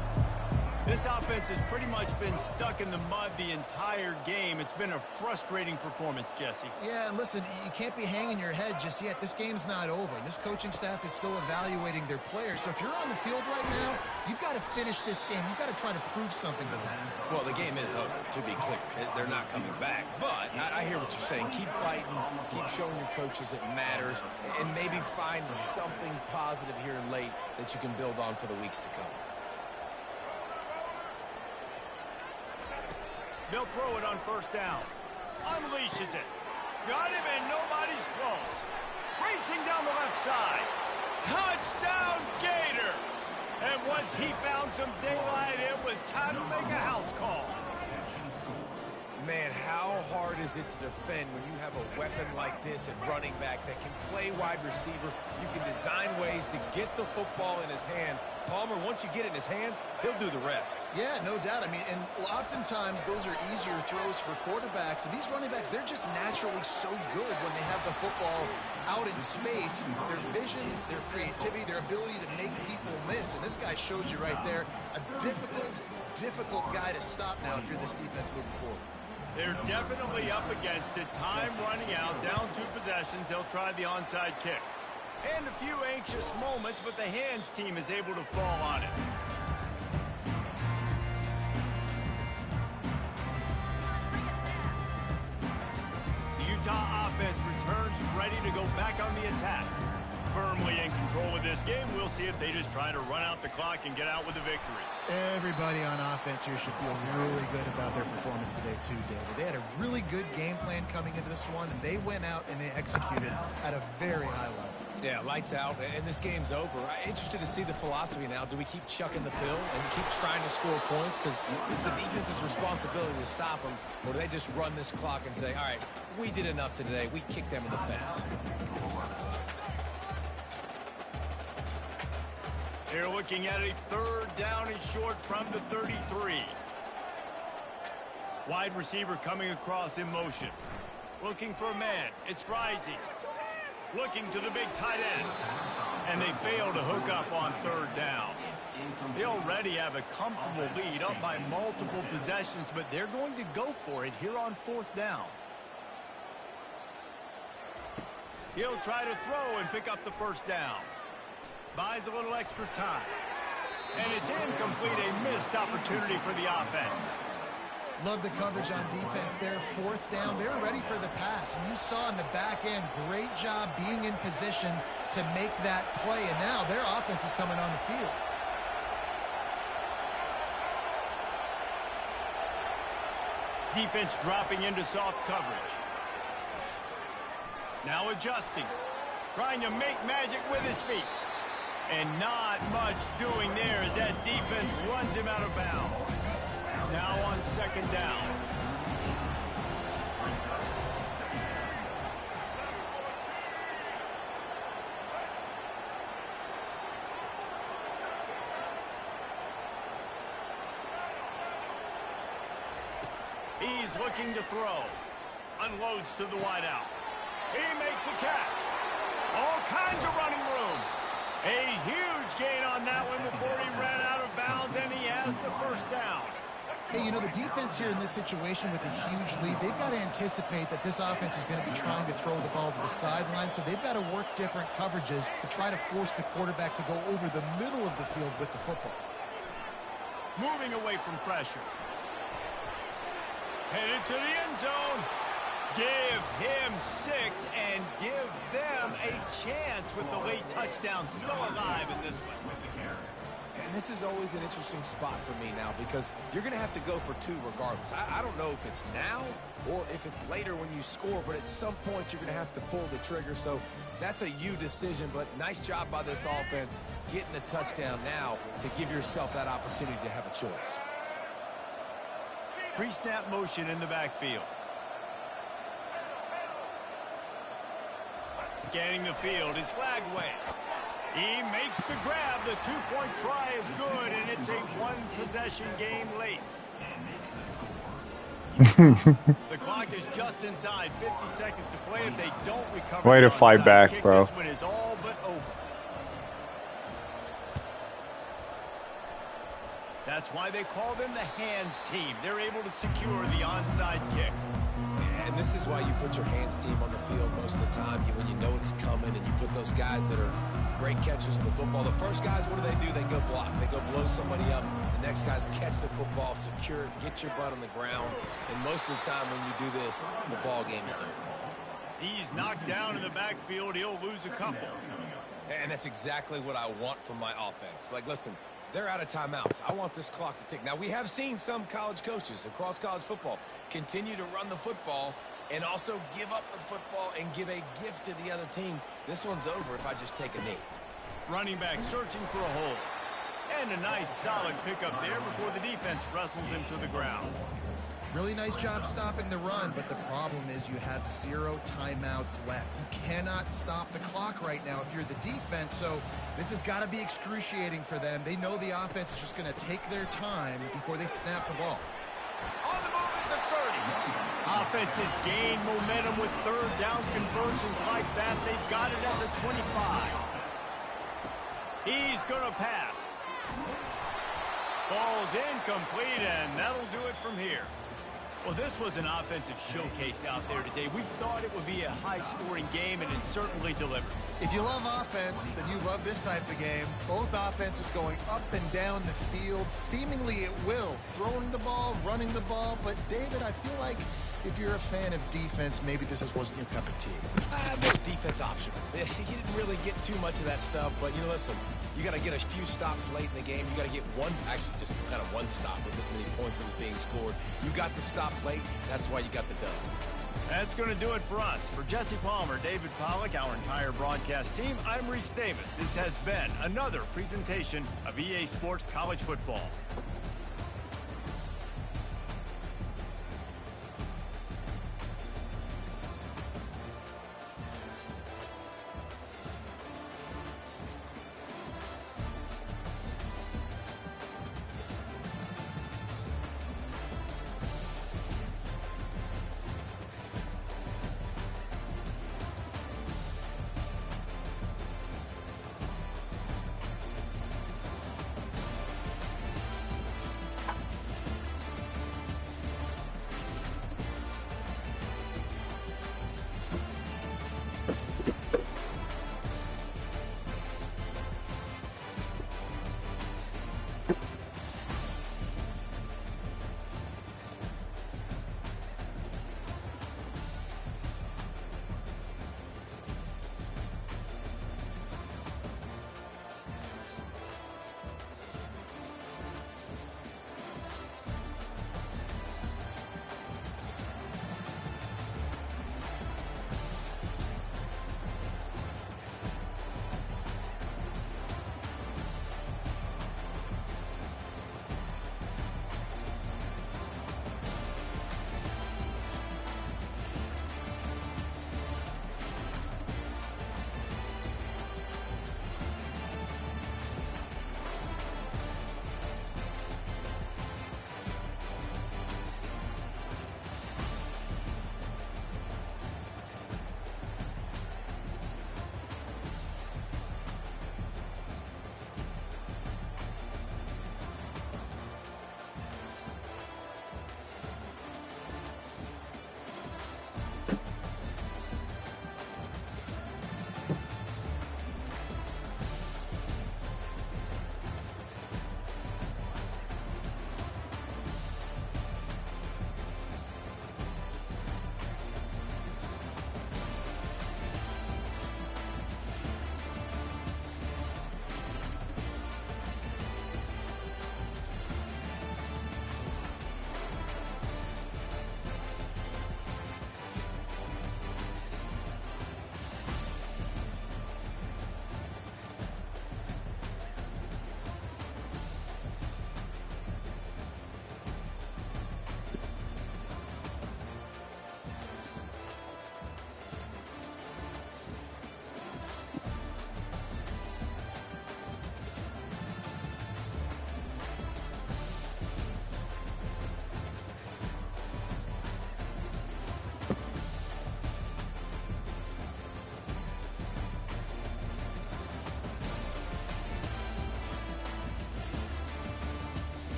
This offense has pretty much been stuck in the mud the entire game. It's been a frustrating performance, Jesse. Yeah, and listen, you can't be hanging your head just yet. This game's not over. This coaching staff is still evaluating their players. So if you're on the field right now, you've got to finish this game. You've got to try to prove something to them. Well, the game is over, to be clear. They're not coming back. But I hear what you're saying. Keep fighting. Keep showing your coaches it matters. And maybe find something positive here late that you can build on for the weeks to come. They'll throw it on first down. Unleashes it. Got him, and nobody's close. Racing down the left side. Touchdown, Gators! And once he found some daylight, it was time to make a house call. Man, how hard is it to defend when you have a weapon like this at running back that can play wide receiver? You can design ways to get the football in his hand. Palmer, once you get it in his hands, he'll do the rest. Yeah, no doubt. I mean, and oftentimes those are easier throws for quarterbacks. And these running backs, they're just naturally so good when they have the football out in space. Their vision, their creativity, their ability to make people miss. And this guy showed you right there a difficult guy to stop now if you're this defense moving forward. They're definitely up against it. Time running out, down 2 possessions. They'll try the onside kick. And a few anxious moments, but the hands team is able to fall on it. The Utah offense returns ready to go back on the attack. Firmly in control of this game. We'll see if they just try to run out the clock and get out with a victory. Everybody on offense here should feel really good about their performance today too, David. They had a really good game plan coming into this one, and they went out and they executed at a very high level. Yeah, lights out, and this game's over. I'm interested to see the philosophy now. Do we keep chucking the pill and keep trying to score points? Because it's the defense's responsibility to stop them. Or do they just run this clock and say, all right, we did enough today. We kicked them in the face. They're looking at a 3rd down and short from the 33. Wide receiver coming across in motion. Looking for a man. It's Rising. Looking to the big tight end. And they fail to hook up on third down. They already have a comfortable lead, up by multiple possessions, but they're going to go for it here on fourth down. He'll try to throw and pick up the first down. Buys a little extra time. And it's incomplete, a missed opportunity for the offense. Love the coverage on defense there. Fourth down, they're ready for the pass. And you saw in the back end, great job being in position to make that play. And now their offense is coming on the field. Defense dropping into soft coverage. Now adjusting. Trying to make magic with his feet. And not much doing there as that defense runs him out of bounds. Now on second down. He's looking to throw. Unloads to the wideout. He makes a catch. All kinds of running room. A huge gain on that one before he ran out of bounds, and he has the first down. Hey, you know, the defense here in this situation with a huge lead, they've got to anticipate that this offense is going to be trying to throw the ball to the sideline, so they've got to work different coverages to try to force the quarterback to go over the middle of the field with the football. Moving away from pressure. Headed to the end zone. Give him 6 and give them a chance with the late touchdown still alive in this one. And this is always an interesting spot for me now because you're going to have to go for 2 regardless. I don't know if it's now or if it's later when you score, but at some point you're going to have to pull the trigger. So that's a you decision, but nice job by this offense getting the touchdown now to give yourself that opportunity to have a choice. Pre-snap motion in the backfield. Scanning the field, it's flag way. He makes the grab. The 2-point try is good, and it's a 1-possession game late. The clock is just inside 50 seconds to play. If they don't recover, way to fight back, kick, bro. This one is all but over. That's why they call them the hands team. They're able to secure the onside kick. And this is why you put your hands team on the field most of the time. When you know it's coming and you put those guys that are great catchers in the football. The first guys, what do? They go block. They go blow somebody up. The next guys catch the football, secure it, get your butt on the ground. And most of the time when you do this, the ball game is over. He's knocked down in the backfield. He'll lose a couple. And that's exactly what I want from my offense. Like, listen, they're out of timeouts. I want this clock to tick. Now, we have seen some college coaches across college football continue to run the football and also give up the football and give a gift to the other team. This one's over if I just take a knee. Running back searching for a hole. And a nice solid pickup there before the defense wrestles him to the ground. Really nice job stopping the run, but the problem is you have 0 timeouts left. You cannot stop the clock right now if you're the defense, so this has got to be excruciating for them. They know the offense is just going to take their time before they snap the ball. On the move at the 30. Offense has gained momentum with third down conversions like that. They've got it at the 25. He's going to pass. Ball's incomplete, and that'll do it from here. Well, this was an offensive showcase out there today. We thought it would be a high-scoring game, and it certainly delivered. If you love offense, then you love this type of game. Both offenses going up and down the field, seemingly at will. Throwing the ball, running the ball. But, David, I feel like if you're a fan of defense, maybe this wasn't your cup of tea. No defense optional. You didn't really get too much of that stuff, but, listen, you got to get a few stops late in the game. You got to get actually just kind of one stop with this many points that was being scored. You got the stop late. That's why you got the dub. That's going to do it for us. For Jesse Palmer, David Pollack, our entire broadcast team, I'm Reese Davis. This has been another presentation of EA Sports College Football.